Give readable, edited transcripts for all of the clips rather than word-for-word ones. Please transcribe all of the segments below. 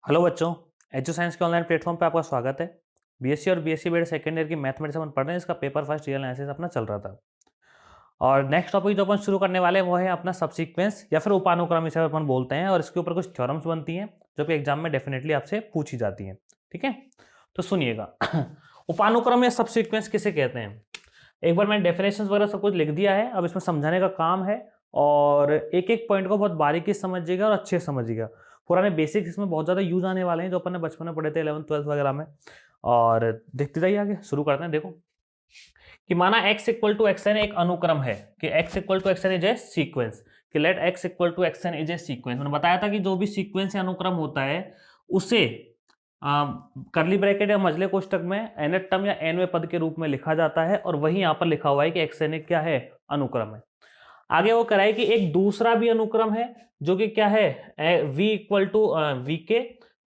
Hello बच्चों, edu science के online platform पे आपका स्वागत है। बीएससी और बीएससी बीएड सेकेंड ईयर की मैथमेटिक्स अपन पढ़ रहे हैं। इसका पेपर फर्स्ट रियल एनालिसिस अपना चल रहा था और नेक्स्ट टॉपिक जो अपन शुरू करने वाले हैं वो है अपना सबसीक्वेंस या फिर उपानुक्रम, इसे अपन बोलते हैं। और इसके ऊपर कुछ थ्योरम्स बनती हैं जो कि एग्जाम में डेफिनेटली आपसे पूछी जाती हैं। ठीक है, तो सुनिएगा। उपानुक्रम या सबसीक्वेंस किसे कहते हैं? एक बार मैंने डेफिनेशन वगैरह सब कुछ लिख दिया है, अब इसमें समझाने का काम है और एक एक पॉइंट को बहुत बारीकी से समझिएगा और अच्छे से समझिएगा। पुराने बेसिक्स इसमें बहुत ज़्यादा यूज आने वाले हैं जो अपन ने बचपन में पढ़े थे 11th 12th वगैरह में। और देखते जाइए, आगे शुरू करते हैं। देखो कि माना x equal to x n एक अनुक्रम है, कि x equal to x n is a sequence, कि let x equal to x n is a sequence. मैंने बताया था कि जो भी सीक्वेंस या अनुक्रम होता है उसे करली ब्रैकेट या मजले कोष्टक में nth टर्म या nवें पद के रूप में लिखा जाता है और वही यहाँ पर लिखा हुआ है कि एक्स एन एक क्या है, अनुक्रम है। आगे वो कराए कि एक दूसरा भी अनुक्रम है जो कि क्या है, v इक्वल टू वी के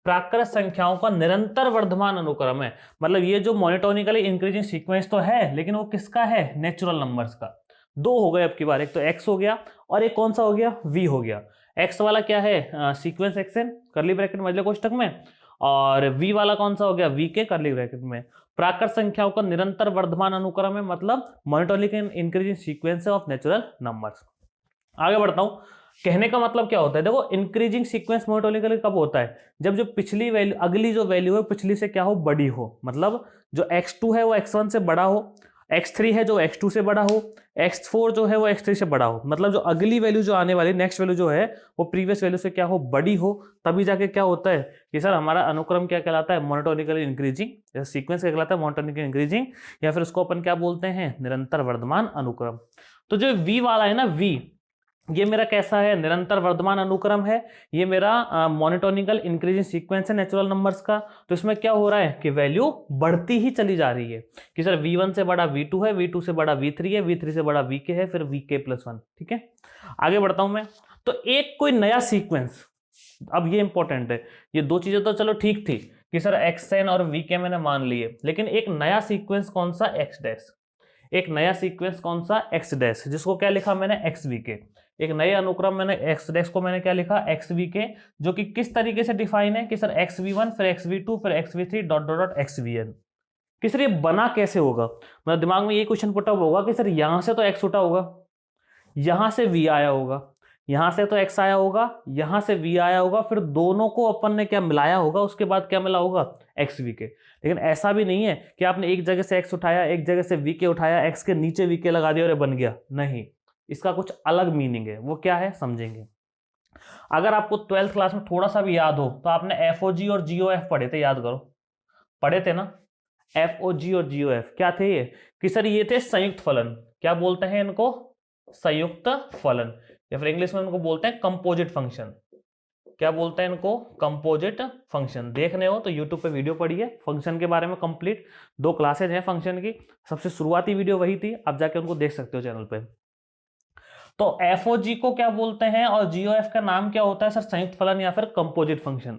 प्राकृत संख्याओं का निरंतर वर्धमान अनुक्रम है। मतलब ये जो मोनोटोनिकली इंक्रीजिंग सीक्वेंस तो है, लेकिन वो किसका है, नेचुरल नंबर्स का। दो हो गए अब की बार, एक तो x हो गया और एक कौन सा हो गया, v हो गया। x वाला क्या है, सीक्वेंस xn करली ब्रैकेट मजले कोष्टक में, और v वाला कौन सा हो गया, v के करली ब्रैकेट में। प्राकृत संख्याओं का निरंतर वर्धमान अनुक्रम है, मतलब monotonically increasing sequence of natural numbers. आगे बढ़ता हूं, कहने का मतलब क्या होता है। देखो, इंक्रीजिंग सीक्वेंस मोनोटोनिकली कब होता है, जब जो पिछली वैल्यू, अगली जो वैल्यू है पिछली से क्या हो, बड़ी हो। मतलब जो x2 है वो x1 से बड़ा हो, x3 है जो x2 से बड़ा हो, x4 जो है वो x3 से बड़ा हो। मतलब जो अगली वैल्यू जो आने वाली नेक्स्ट वैल्यू जो है वो प्रीवियस वैल्यू से क्या हो, बड़ी हो। तभी जाके क्या होता है कि सर हमारा अनुक्रम क्या कहलाता है, मोनोटोनिकली इंक्रीजिंग, या सीक्वेंस क्या कहलाता है, मोनोटोनिकली इंक्रीजिंग, या फिर उसको अपन क्या बोलते हैं, निरंतर वर्धमान अनुक्रम। तो जो v वाला है ना, v, ये मेरा कैसा है, निरंतर वर्धमान अनुक्रम है। ये मेरा मोनोटोनिकल इंक्रीजिंग सीक्वेंस है नेचुरल नंबर्स का। तो इसमें क्या हो रहा है कि वैल्यू बढ़ती ही चली जा रही है कि सर v1 से बड़ा v2 है, v2 से बड़ा v3 है, v3 से बड़ा vk है, फिर vk+1। ठीक है, आगे बढ़ता हूं मैं। तो एक कोई नया सीक्वेंस, अब ये इंपॉर्टेंट है, ये दो चीजें तो चलो ठीक थी कि सर xn और vk मैंने मान लिए, लेकिन एक नया सीक्वेंस कौन सा, x डैश। एक नया सीक्वेंस कौन सा, x डैश, जिसको क्या लिखा मैंने, xvk। एक नए अनुक्रम मैंने x डैश को मैंने क्या लिखा, xvk, जो कि किस तरीके से डिफाइन है कि सर xv1 फिर xv2 फिर xv3 dot dot dot xvn। कि सर ये बना कैसे होगा, मतलब दिमाग में ये क्वेश्चन पुट अप होगा कि सर यहां से तो x उठा होगा, यहां से v आया होगा, यहां से तो x आया होगा, यहां से v आया होगा, फिर दोनों को अपन ने क्या मिलाया होगा, उसके बाद क्या मिला होगा, xvk। लेकिन ऐसा भी नहीं है कि आपने एक जगह से x उठाया, एक जगह से vk उठाया, x के नीचे vk लगा दिया और बन गया, नहीं। इसका कुछ अलग मीनिंग है, वो क्या है समझेंगे। अगर आपको 12th क्लास में थोड़ा सा भी याद हो तो आपने एफओजी और जीओएफ पढ़े थे, याद करो, पढ़े थे ना। एफओजी और जीओएफ क्या थे ये, कि सर ये थे संयुक्त फलन। क्या बोलते हैं इनको, संयुक्त फलन, या फिर इंग्लिश में इनको बोलते हैं कंपोजिट फंक्शन। क्या बोलते हैं इनको, कंपोजिट फंक्शन। देखने हो तो यूट्यूब पे वीडियो पढ़िए फंक्शन के बारे में, कंप्लीट 2 क्लासेज हैं फंक्शन की, सबसे शुरुआती वीडियो वही थी, आप जाके उनको देख सकते हो चैनल पे। तो एफओजी को क्या बोलते हैं और जीओएफ का नाम क्या होता है, सर संयुक्त फलन या फिर कंपोजिट फंक्शन।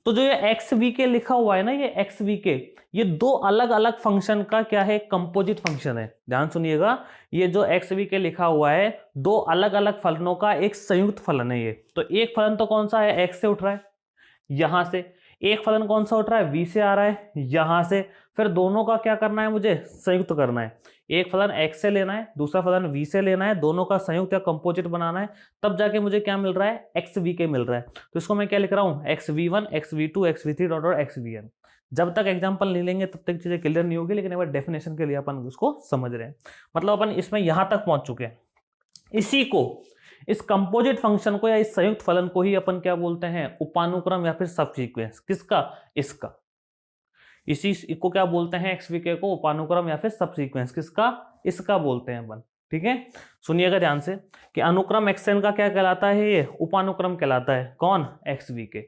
तो जो ये एक्स वी के लिखा हुआ है ना, ये एक्स वी के, ये दो अलग अलग फंक्शन का क्या है, कंपोजिट फंक्शन है। ध्यान सुनिएगा, ये जो एक्स वी के लिखा हुआ है दो अलग अलग फलनों का एक संयुक्त फलन है ये। तो एक फलन तो कौन सा है, एक्स से उठ रहा है यहां से, एक फलन कौन सा उठ रहा है, वी से आ रहा है यहां से, फिर दोनों का क्या करना है, मुझे संयुक्त करना है। एक फलन x से लेना है, दूसरा फलन v से लेना है, दोनों का संयुक्त या कंपोजिट बनाना है, तब जाके मुझे क्या मिल रहा है, xvk मिल रहा है। तो इसको मैं क्या लिख रहा हूं, xv1 xv2 xv3 dot dot xvn। जब तक एग्जांपल नहीं लेंगे तब तक चीजें क्लियर नहीं होगी, लेकिन एक बार डेफिनेशन के लिए अपन उसको समझ रहे हैं। मतलब अपन इसमें यहां तक पहुंच चुके हैं। इसी को, इस कंपोजिट फंक्शन को या इस संयुक्त फलन को ही अपन क्या बोलते हैं, उपानुक्रम या फिर सबसीक्वेंस। किसका, इसका। इसी को क्या बोलते हैं, xvk को उपानुक्रम या फिर सबसीक्वेंस, किसका, इसका बोलते हैं अपन। ठीक है, सुनिएगा ध्यान से कि अनुक्रम xn का क्या कहलाता है, ये उपानुक्रम कहलाता है। कौन, xvk।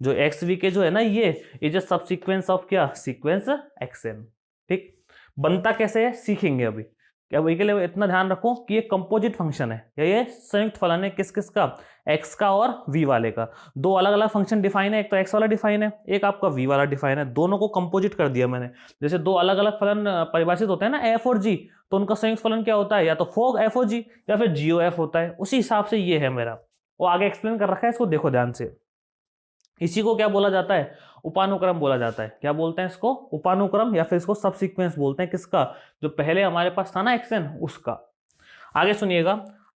जो xvk जो है ना, ये इज अ सबसीक्वेंस ऑफ क्या, सीक्वेंस xn। ठीक, बनता कैसे है सीखेंगे अभी। क्या वही के लिए इतना ध्यान रखो कि ये कंपोजिट फंक्शन है या ये संयुक्त फलन है, किस किस का, x का और v वाले का। दो अलग अलग फंक्शन डिफाइन है, एक तो x वाला डिफाइन है, एक आपका v वाला डिफाइन है, दोनों को कंपोजिट कर दिया मैंने। जैसे दो अलग अलग फलन परिभाषित होते हैं ना, f और g, तो उनका संयुक्त फलन क्या होता है, या तो फोग f और g या फिर GOF होता है। उसी हिसाब से ये है मेरा, वो आगे एक्सप्लेन कर रखा है, इसको देखो ध्यान से। इसी को क्या बोला जाता है, उपानुक्रम बोला जाता है। क्या बोलते हैं इसको, उपानुक्रम, या फिर इसको सब सीक्वेंस बोलते हैं। किसका, जो पहले हमारे पास था ना एक्सएन, उसका। आगे सुनिएगा,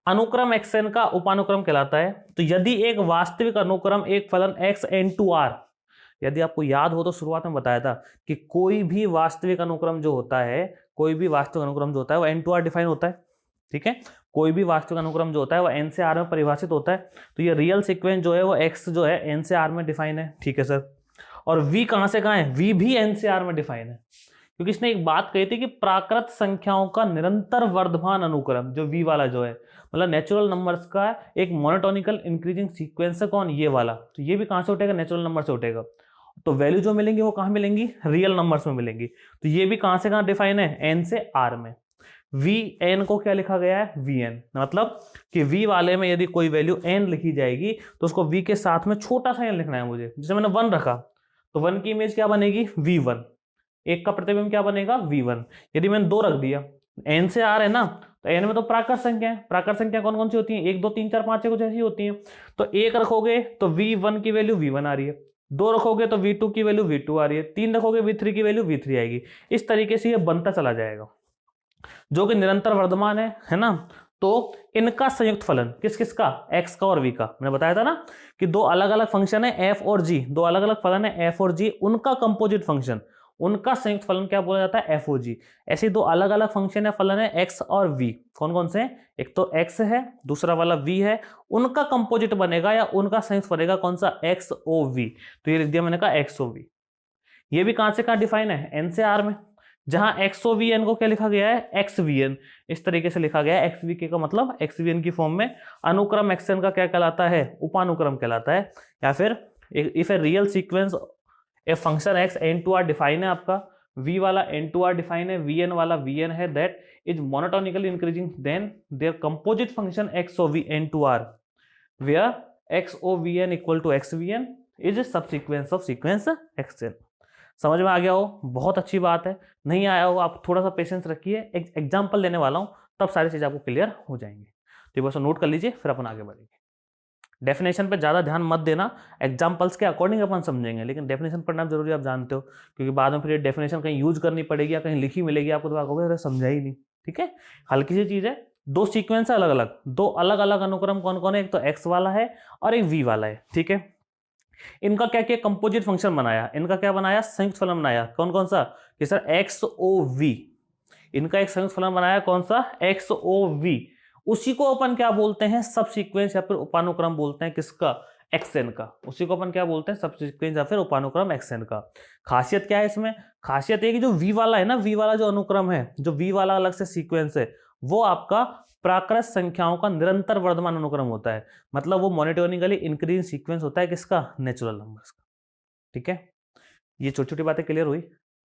अनुक्रम एक्सएन का उपानुक्रम कहलाता है। तो यदि एक वास्तविक अनुक्रम एक फलन एक्स एन टू आर, यदि आपको याद हो तो शुरुआत में बताया था कि कोई भी वास्तविक अनुक्रम जो होता है, कोई भी वास्तविक अनुक्रम जो होता है वो एन टू आर डिफाइन होता है। ठीक है, कोई भी वास्तविक अनुक्रम जो होता है वो एन से आर में परिभाषित होता है। तो ये रियल सीक्वेंस जो है वो एक्स जो है एन से आर में डिफाइन है। ठीक है सर, और वी कहां से कहां है, वी भी एन से आर में डिफाइन है। क्योंकि इसने एक बात कही थी कि प्राकृत संख्याओं का निरंतर वर्धमान अनुक्रम, जो वी वाला जो है, मतलब नेचुरल नंबर्स का एक मोनोटोनिकल इंक्रीजिंग सीक्वेंस है। कौन, ये वाला। तो ये भी कहां से उठेगा, नेचुरल नंबर से उठेगा। तो वैल्यू जो मिलेंगी वो कहां मिलेंगी, रियल नंबर्स में मिलेंगी। तो ये भी कहां से कहां डिफाइन है, एन से आर में। वी एन को क्या लिखा गया है, वी एन, मतलब कि वी वाले में यदि कोई वैल्यू एन लिखी जाएगी तो उसको वी के साथ में छोटा सा एन लिखना है मुझे। जैसे मैंने वन रखा तो वन की इमेज क्या बनेगी, वी वन। एक का प्रतिबिंब क्या बनेगा, वी वन। यदि मैंने दो रख दिया, एन से आर है ना, तो एन में तो प्राकृत संख्या है। प्राकृत संख्या कौन कौन सी होती है, एक दो तीन चार पांच छह कुछ ऐसी होती है। तो एक रखोगे तो वी वन की वैल्यू वी वन आ रही है, दो रखोगे तो वी टू की वैल्यू वी टू आ रही है, तीन रखोगे वी थ्री की वैल्यू वी थ्री आएगी। इस तरीके से ये बनता चला जाएगा, जो कि निरंतर वर्धमान है ना। तो इनका संयुक्त फलन किस किस का, एक्स का और वी का। मैंने बताया था ना कि दो अलग अलग फंक्शन है एफ और जी, दो अलग अलग फलन है एफ और जी, उनका कंपोजिट फंक्शन, उनका संयुक्त फलन क्या बोला जाता है, एफ ओ जी। ऐसे दो अलग अलग फंक्शन है, फलन है एक्स और वी। कौन कौन से, एक तो एक्स है, दूसरा वाला वी है, उनका कंपोजिट बनेगा या उनका संयुक्त बनेगा कौन सा, एक्स ओ वी। तो ये लिख दिया मैंने कहा एक्स ओ वी। ये भी कहां से कहां डिफाइन है, एन से आर में। जहां एक्स ओ वी एन को क्या लिखा गया है, एक्स वी एन, इस तरीके से लिखा गया है। एक्स वी के का मतलब एक्स वी एन की फॉर्म में। अनुक्रम एक्स एन का क्या कहलाता है, उपानुक्रम कहलाता है। या फिर if a real sequence a function x n to R define है आपका, वी वाला एन टू आर डिफाइन है, वी एन वाला वी एन है, that is monotonically increasing, then there composite function x o V n to R where x o V n equal to x V n is subsequence of sequence x n. समझ में आ गया हो, बहुत अच्छी बात है। नहीं आया हो आप थोड़ा सा पेशेंस रखिए, एक एग्जाम्पल देने वाला हूं, तब सारी चीज़ आपको क्लियर हो जाएंगी। तो बस नोट कर लीजिए, फिर अपन आगे बढ़ेंगे। डेफिनेशन पे ज़्यादा ध्यान मत देना, एग्जाम्पल्स के अकॉर्डिंग अपन समझेंगे, लेकिन डेफिनेशन पढ़ना जरूरी, आप जानते हो, क्योंकि बाद में फिर डेफिनेशन कहीं यूज करनी पड़ेगी या कहीं लिखी मिलेगी आपको, तो आप कहोगे समझा ही नहीं। ठीक है, हल्की सी चीज़ है। दो सीक्वेंस है अलग अलग, दो अलग अलग अनुक्रम कौन कौन है, एक तो एक्स वाला है और एक वी वाला है। ठीक है, इनका क्या किया, कंपोजिट फंक्शन बनाया, इनका क्या बनाया, संयुक्त फलन बनाया। कौन कौन सा, कि सर एक्स ओ वी, इनका एक संयुक्त फलन बनाया, कौन सा, एक्स ओ वी। उसी को अपन क्या बोलते हैं, सब सीक्वेंस या फिर उपानुक्रम बोलते हैं। किसका, एक्सएन का। उसी को अपन क्या बोलते हैं, सब सीक्वेंस या फिर उपानुक्रम एक्सएन का। खासियत क्या है इसमें, खासियत है कि जो वी वाला है ना, वी वाला जो अनुक्रम है, जो वी वाला अलग से सीक्वेंस है, वो आपका प्राकृत संख्याओं का निरंतर वर्धमान अनुक्रम होता है। मतलब वो मोनोटोनिकली इंक्रीजिंग सीक्वेंस होता है, किसका, नेचुरल नंबर्स का। ठीक है, ये छोटी छोटी बातें क्लियर हुई,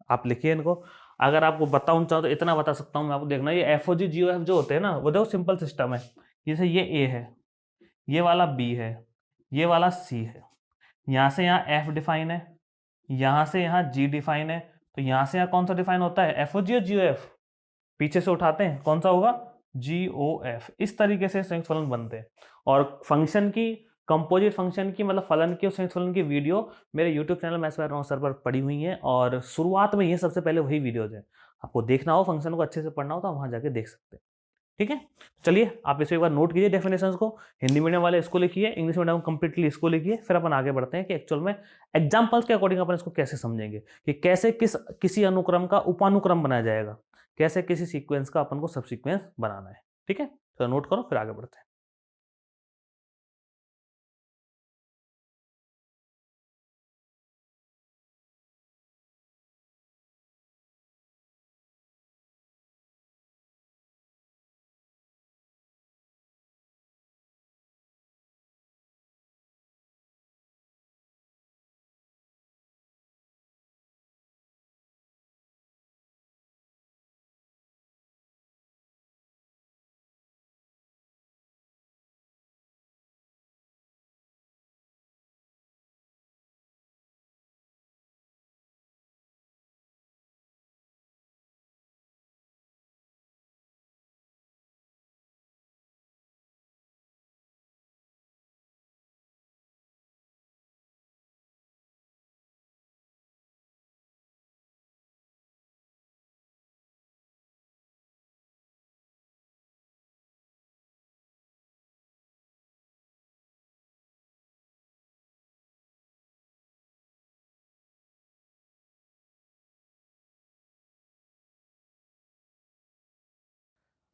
आप लिखिए इनको। अगर आपको बताऊं चाहो तो इतना बता सकता हूं मैं आपको, देखना ये एफ ओ जी जी ओ एफ जो होते हैं ना, वो देखो सिंपल सिस्टम है। जैसे ये ए है, ये वाला बी है, ये वाला सी है, यहां से यहाँ एफ डिफाइन है, यहां से यहाँ जी डिफाइन है, तो यहां से यहाँ कौन सा डिफाइन होता है, एफ ओ जी और जी ओ एफ। पीछे से उठाते हैं, कौन सा होगा, जी ओ एफ। इस तरीके से संयुक्त फलन बनते हैं। और फंक्शन की, कंपोजिट फंक्शन की, मतलब फलन की और संयुक्त फलन की वीडियो मेरे YouTube channel maths by sir पर पड़ी हुई है, और शुरुआत में ये सबसे पहले वही वीडियोज है। आपको देखना हो, फंक्शन को अच्छे से पढ़ना हो, तो वहां जाके देख सकते हैं। ठीक है, चलिए आप इसे एक बार नोट कीजिए डेफिनेशंस को। हिंदी मीडियम वाले इसको लिखिए, इंग्लिश मीडियम कंप्लीटली इसको लिखिए, फिर अपन आगे बढ़ते हैं कि एक्चुअल में एग्जाम्पल्स के अकॉर्डिंग अपन इसको कैसे समझेंगे, कि कैसे किसी अनुक्रम का उपानुक्रम बनाया जाएगा, कैसे किसी सीक्वेंस का अपन को सब सीक्वेंस बनाना है। ठीक है, तो नोट करो, फिर आगे बढ़ते हैं।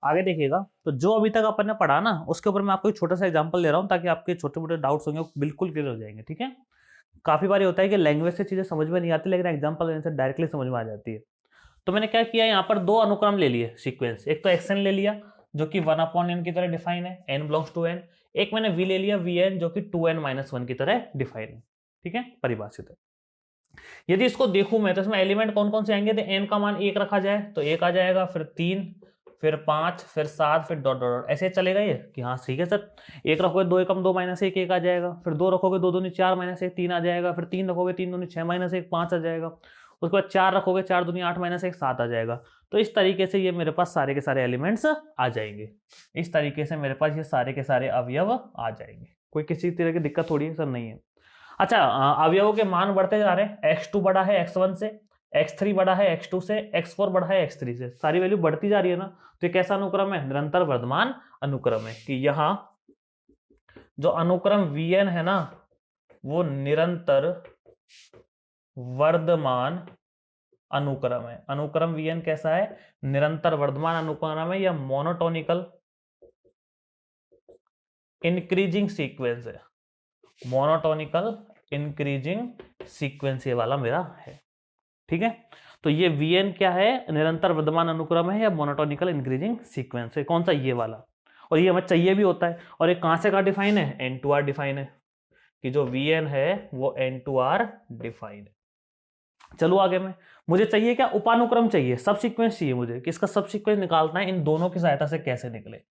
आगे देखिएगा, तो जो अभी तक अपन ने पढ़ा ना उसके ऊपर मैं आपको एक छोटा सा एग्जांपल दे रहा हूँ ताकि आपके छोटे मोटे डाउट्स होंगे वो बिल्कुल क्लियर हो जाएंगे, ठीक है। काफी बार होता है कि लैंग्वेज से चीजें समझ में नहीं आती लेकिन एग्जांपल देने से डायरेक्टली समझ में आ जाती है। तो मैंने क्या किया, यहाँ पर दो अनुक्रम ले लिए सीक्वेंस, एक तो एक्स एन ले लिया जो कि 1/n की तरह डिफाइन है, n बिलोंग्स टू n। एक मैंने v ले लिया vn जो कि 2n-1 की तरह डिफाइन है, ठीक है, परिभाषित है। यदि इसको देखूं मैं तो इसमें एलिमेंट कौन कौन से आएंगे, तो n का मान 1 रखा जाए तो 1 आ जाएगा, फिर 3, फिर 5, फिर 7, फिर डॉट डॉट ऐसे चलेगा ये कि हाँ ठीक है सर। 1 रखोगे 2 एकम 2 माइनस 1 1 आ जाएगा, फिर 2 रखोगे 2 दूनी 4 माइनस 1 3 आ जाएगा, फिर 3 रखोगे 3 दूनी 6 माइनस 1 5 आ जाएगा, उसके बाद 4 रखोगे 4 दूनी 8 माइनस 1 7 आ जाएगा। तो इस तरीके से ये मेरे पास सारे के सारे एलिमेंट्स आ जाएंगे, इस तरीके से मेरे पास ये सारे के सारे अवयव आ जाएंगे। कोई किसी तरह की दिक्कत थोड़ी है सर, नहीं है। अच्छा, अवयवों के मान बढ़ते जा रहे हैं, x2 बड़ा है x1 से, x3 बड़ा है x2 से, x4 बड़ा है x3 से, सारी वैल्यू बढ़ती जा रही है ना। तो ये कैसा अनुक्रम है, निरंतर वर्धमान अनुक्रम है कि यहाँ जो अनुक्रम vn है ना वो निरंतर वर्धमान अनुक्रम है। अनुक्रम vn कैसा है, निरंतर वर्धमान अनुक्रम है या मोनोटोनिकल इंक्रीजिंग सीक्वेंस है, मोनोटोनिकल इंक्रीजिंग सीक्वेंस ये वाला मेरा है, ठीक है। तो ये vn क्या है, निरंतर वर्धमान अनुक्रम है या मोनोटोनिकल इंक्रीजिंग सीक्वेंस है, कौन सा, ये वाला। और ये हमें चाहिए भी होता है, और ये कहां से कहां डिफाइन है, n2r डिफाइन है कि जो vn है वो n2r डिफाइन है। चलो आगे में मुझे चाहिए क्या, उपानुक्रम चाहिए, सब सीक्वेंस चाहिए मुझे कि इसका सब सीक्वेंस निकालना है, इन दोनों की सहायता से कैसे निकले।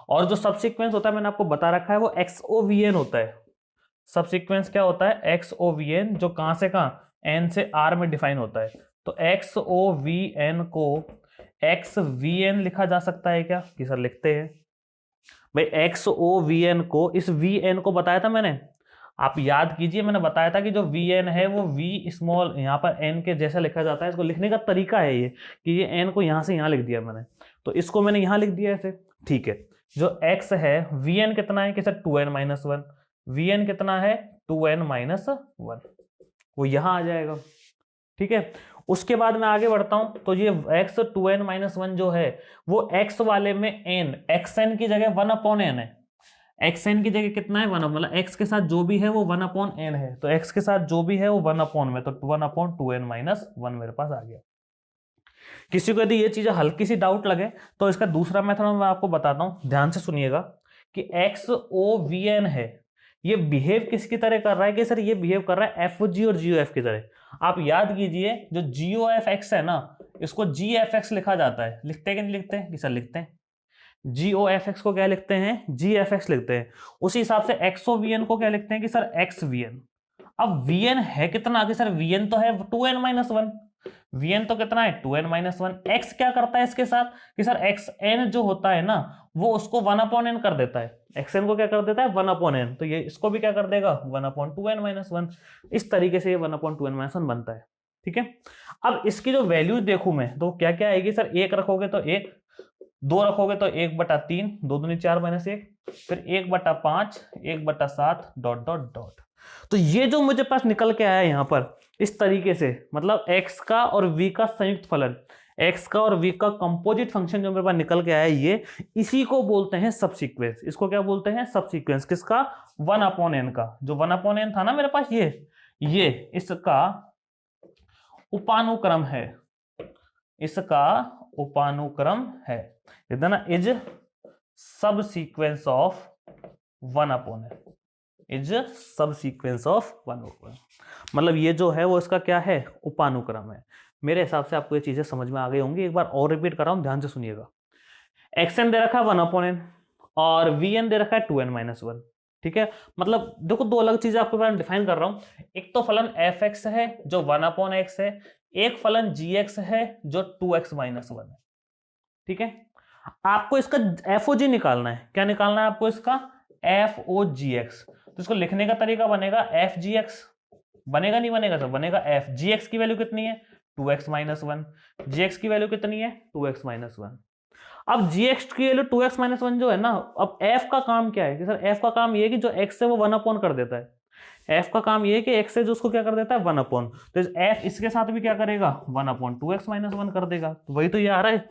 और जो सब सीक्वेंस होता है मैंने आपको बता रखा है वो XOVN होता है। सब सीक्वेंस क्या होता है, XOVN, जो कहां से कहां, n से r में डिफाइन होता है। तो XOVN को XVN लिखा जा सकता है क्या, कि सर लिखते हैं भाई। XOVN को, इस VN को बताया था मैंने, आप याद कीजिए, मैंने बताया था कि जो VN है वो V स्मॉल यहाँ पर n के जैसा लिखा जाता है। इसको लिखने का तरीका है ये कि ये n को यहाँ से यहाँ लिख दिया मैंने, तो इसको मैंने यहाँ लिख दिया ऐसे, ठीक है। जो x है VN कितना है कि सर 2n-1, VN कितना है 2n-1, वो यहाँ आ जाएगा, ठीक है। उसके बाद मैं आगे बढ़ता हूं तो ये x 2n-1 जो है वो x वाले में n, xn की जगह 1/n है। xn की जगह कितना है 1, मतलब x के साथ जो भी है वो 1/n है, तो x के साथ जो भी है वो 1/, में तो 1/2n-1 मेरे पास आ गया। किसी को यदि ये चीजें हल्की सी डाउट लगे तो इसका दूसरा मेथड मैं आपको बताता हूं, ध्यान से सुनिएगा कि XOVN है, ये बिहेव किसकी तरह कर रहा है, कि सर ये बिहेव कर रहा है FG और GOF की तरह। आप याद कीजिए जो GOFX है ना इसको GFX लिखा जाता है, लिखते हैं कि नहीं लिखते हैं, कि सर लिखते हैं। GOFX को क्या लिखते हैं, GFX लिखते हैं। उसी हिसाब से XOVN को क्या लिखते हैं कि सर XVN। अब VN है कितना, कि सर VN तो है 2n-1, VN तो कितना है 2n-1। x क्या करता है इसके साथ, कि सर xn जो होता है ना वो उसको 1/n कर देता है, xn को क्या कर देता है 1/n, तो ये इसको भी क्या कर देगा 1/2n-1। इस तरीके से ये 1/2n-1 बनता है, ठीक है। अब इसकी जो वैल्यूज देखूं मैं तो क्या क्या आएगी, सर 1 रखोगे तो 1, 2 रखोगे तो 1/3, 2 दूनी 4 माइनस 1, फिर 1/5, 1/7 डॉट डॉट डॉट। तो ये जो मुझे पास निकल के आया यहाँ पर इस तरीके से, मतलब x का और v का संयुक्त फलन, x का और v का कंपोजिट फंक्शन जो मेरे पास निकल के आया ये, इसी को बोलते हैं सब सीक्वेंस। इसको क्या बोलते हैं, सब सीक्वेंस। किसका, 1/n का, जो 1/n था ना मेरे पास ये इसका उपानुक्रम है, इसका उपानुक्रम है, इतना is subsequence of 1/n, is subsequence of 1/n। मतलब ये जो है वो इसका क्या है, उपानुक्रम है। मेरे हिसाब से आपको ये चीजें समझ में आ गई होंगी, एक बार और रिपीट कर रहा हूं, ध्यान से सुनिएगा। xn दे रखा है 1/n और vn दे रखा है 2n-1, ठीक है। मतलब देखो दो अलग चीजें आपको मैं डिफाइन कर रहा हूं, एक तो फलन fx है जो 1/x है, एक फलन gx है जो 2x-1 है, ठीक है। आपको इसका FOG निकालना है, क्या निकालना है आपको इसका FOGX। तो इसको लिखने का तरीका बनेगा FGX, बनेगा नहीं बनेगा सर, बनेगा f। gx की वैल्यू कितनी है 2x-1, gx की वैल्यू कितनी है 2x-1। अब gx की वैल्यू 2x-1 जो है ना, अब f का काम क्या है, कि सर f का काम ये है कि जो x है वो 1/n कर देता है। f का काम ये है कि x है जो उसको क्या कर देता है 1/n, तो f इसके साथ भी क्या करेगा 1/2x-1 कर देगा। तो वही तो ये आ रहा है,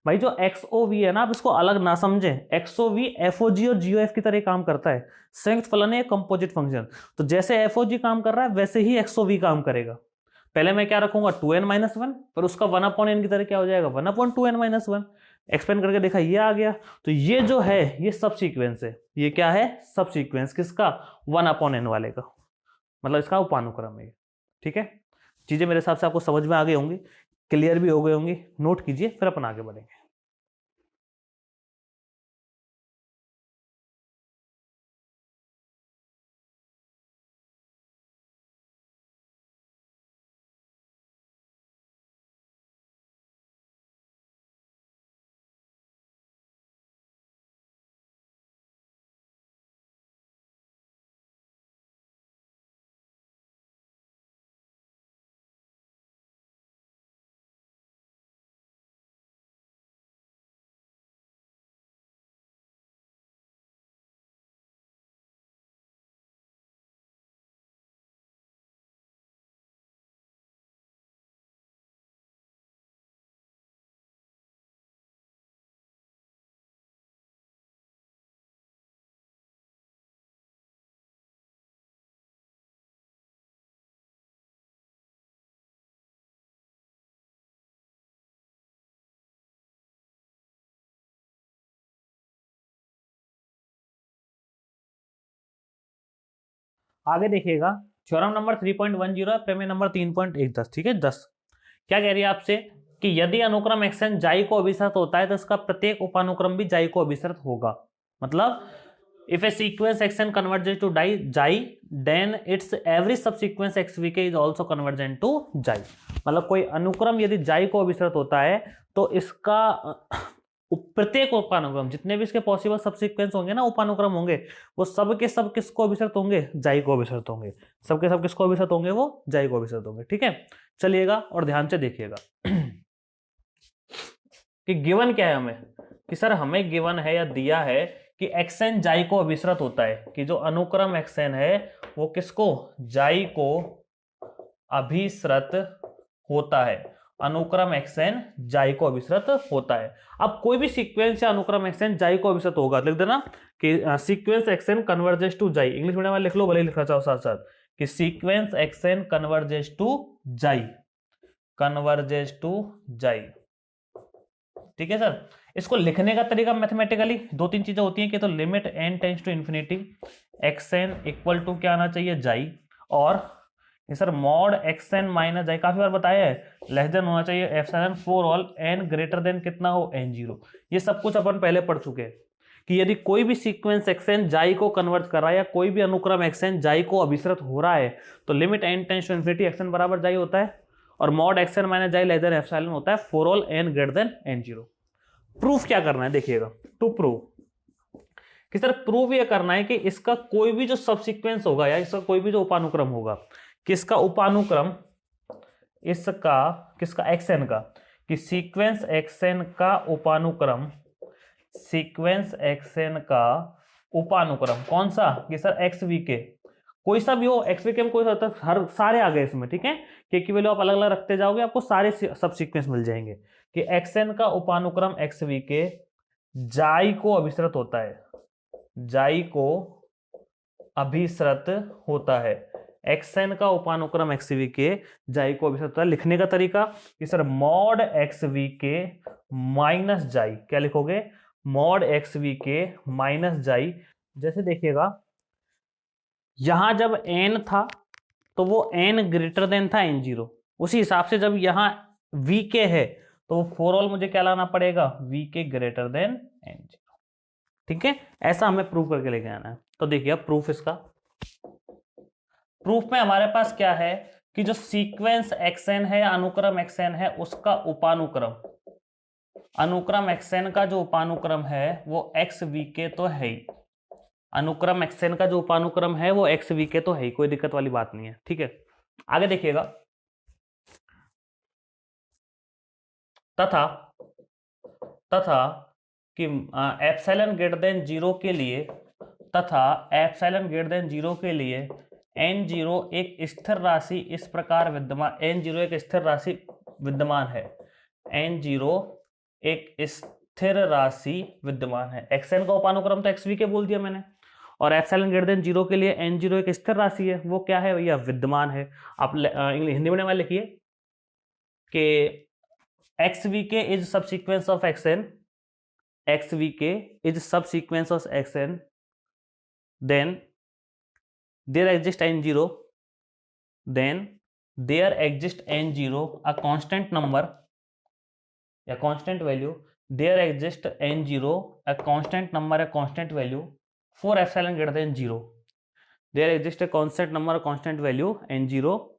भाई जो XOV है ना, आप इसको अलग ना समझें, XOV FOG और GOF की तरह काम करता है, संयुक्त फलन है, कंपोजिट फंक्शन। तो जैसे FOG काम कर रहा है वैसे ही XOV काम करेगा। पहले मैं क्या रखूंगा 2n-1, पर उसका 1/n की तरह क्या हो जाएगा 1/2n-1। एक्सपेंड करके देखा ये आ गया। तो ये जो है ये सब सीक्वेंस है, ये क्या है सब सीक्वेंस, किसका 1/n वाले का, मतलब इसका उपानुक्रम है। ठीक है, चीजें मेरे हिसाब से आपको समझ में आ गई होंगी, क्लियर भी हो गई होंगी, नोट कीजिए फिर अपन आगे बढ़ेंगे। आगे देखिएगा, थ्योरम नंबर 3.10 है, प्रमेय नंबर 3.110। ठीक है, 10 क्या कह रही है आपसे कि यदि अनुक्रम xn जाई को अभिसरित होता है तो इसका प्रत्येक उपानुक्रम भी जाई को अभिसरित होगा। मतलब if a sequence xn converges to जाई then its every subsequence xvk is also convergent to जाई। मतलब कोई अनुक्रम यदि जाई को अभिसरित होता है तो इसका प्रत्येक उपानुक्रम, जितने भी इसके पॉसिबल सबसीक्वेंस होंगे ना, उपानुक्रम होंगे, वो सब के सब किसको अभिसरित होंगे जाई को अभिसरित होंगे। सब के सब किसको अभिसरित होंगे वो जाई को अभिसरित होंगे। ठीक है, चलिएगा और ध्यान से देखिएगा कि गिवन क्या है हमें, कि सर हमें गिवन है या दिया है कि xn जाई को अभिसरित होता है, कि जो अनुक्रम xn है वो किसको जाई को अभिसरित होता है, अनुक्रम xn जाई को अभिसरित होता है। अब कोई भी सीक्वेंस या अनुक्रम xn जाई को अभिसरित होगा, लिख देना कि सीक्वेंस xn कन्वर्जेस टू जाई, इंग्लिश मीडियम में लिख लो भले लिखना चाहो साथ साथ, कि सीक्वेंस xn कन्वर्जेस टू जाई, कन्वर्जेस टू जाई। ठीक है सर, इसको लिखने का तरीका मैथमेटिकली दो तीन चीजें होती हैं कि तो limit n tends to infinity xn equal to क्या आना चाहिए जाई, और सर मॉड xn माइनस जाई, काफी बार बताया है, लेस देन होना चाहिए epsilon for all n greater then कितना हो n0। ये सब कुछ अपन पहले पढ़ चुके हैं कि यदि कोई भी सीक्वेंस xn जाई को कन्वर्ट कर रहा है या कोई भी अनुक्रम xn जाई को अभिसरित हो रहा है तो limit n tends to infinity xn बराबर जाई होता है, और mod xn minus xi less than epsilon होता है for all n greater than n0। Proof क्या करना है देखिएगा, टू प्रूव कि सर प्रूफ ये करना है कि इसका कोई भी जो सबसीक्वेंस होगा या इसका कोई भी जो उपानुक्रम होगा, किसका उपानुक्रम, इसका किसका xn का, कि सीक्वेंस xn का उपानुक्रम, सीक्वेंस xn का उपानुक्रम कौन सा, कि सर xvk, कोई सा भी हो xvk में कोई सा होता है, हर सारे आ गए इसमें। ठीक है, k की वैल्यू आप अलग अलग रखते जाओगे आपको सारे सब सीक्वेंस मिल जाएंगे, कि xn का उपानुक्रम xvk जाई को अभिसरित होता है, जाई को अभिसरित होता है, xn का उपानुक्रम xvk जाई को अभिसरित होता है। लिखने का तरीका कि सर मॉड xvk माइनस जाई, क्या लिखोगे मॉड xvk माइनस जाई। जैसे देखिएगा यहां जब n था तो वो n ग्रेटर देन था n0, उसी हिसाब से जब यहां vk है तो फॉर ऑल मुझे क्या लाना पड़ेगा vk ग्रेटर देन n0। ठीक है, ऐसा हमें प्रूफ करके लेके आना है। तो देखिए अब प्रूफ, इसका प्रूफ में हमारे पास क्या है कि जो सीक्वेंस xn है, अनुक्रम xn है, उसका उपानुक्रम, अनुक्रम xn का जो उपानुक्रम है वो xvk तो है ही, अनुक्रम xn का जो उपानुक्रम है वो xvk तो है ही, कोई दिक्कत वाली बात नहीं है। ठीक है, आगे देखिएगा, तथा कि एप्सिलॉन ग्रेटर देन 0 के लिए, तथा एप्सिलॉन ग्रेटर देन 0 के लिए n0 एक स्थिर राशि इस प्रकार विद्यमान, n0 एक स्थिर राशि विद्यमान है, n0 एक स्थिर राशि विद्यमान है। xn का उपानुक्रम तो xv के बोल दिया मैंने, और एप्सिलॉन ग्रेटर देन 0 के लिए n0 एक स्थिर राशि है, वो क्या है भैया, विद्यमान है। आप हिंदी मीडियम में लिखिए कि xvk is subsequence of xn, xvk is subsequence of xn, then there exists n0, then there exists n0 a constant number, a constant value, there exists n0 a constant number, a constant value for epsilon greater than 0, there exists a constant number, a constant value n0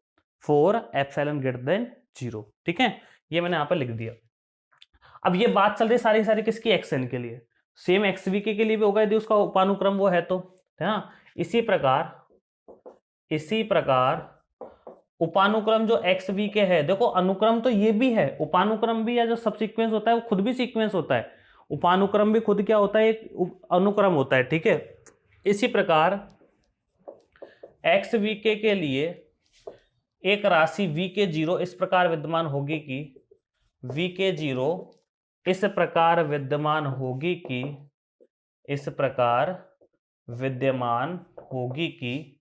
for epsilon greater than 0। ठीक है, ये मैंने यहां पर लिख दिया। अब ये बात चल रही सारी सारी किसकी, xn के लिए, सेम xvk के लिए भी होगा यदि उसका उपानुक्रम वो है तो, है ना। इसी प्रकार उपानुक्रम जो xvk है, देखो अनुक्रम तो ये भी है, उपानुक्रम भी, या जो सबसीक्वेंस होता है वो खुद भी सीक्वेंस होता है, उपानुक्रम भी खुद क्या होता है, एक अनुक्रम होता है। ठीक है, इसी प्रकार xvk के लिए एक राशि vk0 इस प्रकार विद्यमान होगी कि vk0 इस प्रकार विद्यमान होगी कि इस प्रकार विद्यमान होगी कि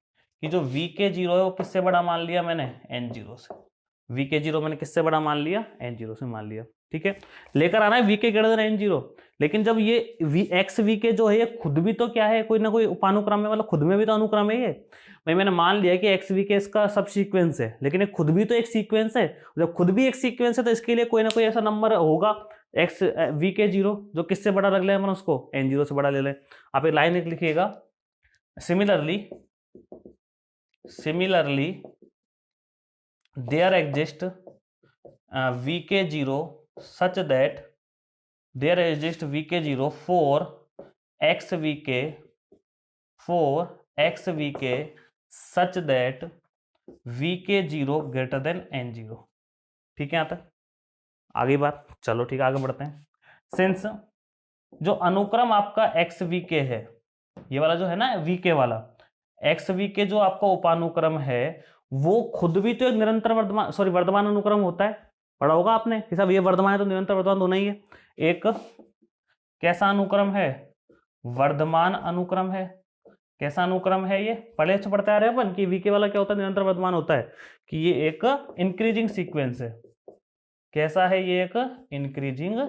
जो vk0 है वो किससे बड़ा मान लिया मैंने, n0 से। vk0 मैंने किससे बड़ा मान लिया, n0 से मान लिया। ठीक है, लेकर आना है vk ग्रेटर देन n0, लेकिन जब ये xvk जो है ये खुद भी तो क्या है, कोई ना कोई उपानुक्रम है, मतलब खुद में भी तो अनुक्रम है ये। भाई मैंने मान लिया कि xvk इसका सब सीक्वेंस है, लेकिन ये खुद भी तो एक सीक्वेंस है। जब खुद भी एक सीक्वेंस है तो इसके लिए कोई ना कोई ऐसा नंबर होगा vk0 जो किससे बड़ा रख ले, हम उसको n0 से बड़ा ले लें। आप एक लाइन लिखिएगा, similarly there exists vk0 such that there exists vk0 for xvk such that vk0 greater than n0। ठीक है, यहां तक आगे बात, चलो ठीक है आगे बढ़ते हैं। सिंस जो अनुक्रम आपका xvk है, ये वाला जो है ना vk वाला, xvk जो आपका उपानुक्रम है वो खुद भी तो एक निरंतर वर्धमान अनुक्रम होता है। पढ़ा होगा आपने कि साहब ये वर्धमान है तो निरंतर वर्धमान दोनों ही है। एक कैसा अनुक्रम है, वर्धमान अनुक्रम है। कैसा अनुक्रम है ये, पढ़ते आ रहे हैं अपन कि वीके वाला क्या होता है, निरंतर वर्धमान होता है, कि ये एक इंक्रीजिंग सीक्वेंस है। कैसा है ये, एक इंक्रीजिंग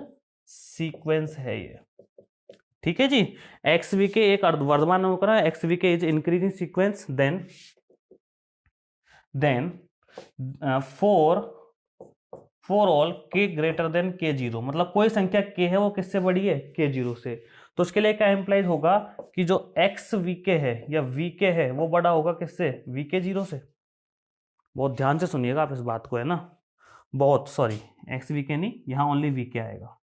सीक्वेंस है ये। ठीक है जी, xvk एक वर्धमान अनुक्रम है, xvk is increasing sequence, then for all k greater than k0, मतलब कोई संख्या k है वो किससे बड़ी है, k0 से। तो उसके लिए क्या इंप्लाइज होगा कि जो xvk है या vk है वो बड़ा होगा किससे, vk0 से। बहुत ध्यान से सुनिएगा आप इस बात को, है ना, बहुत सॉरी xvk नहीं, यहाँ ओनली vk आएगा,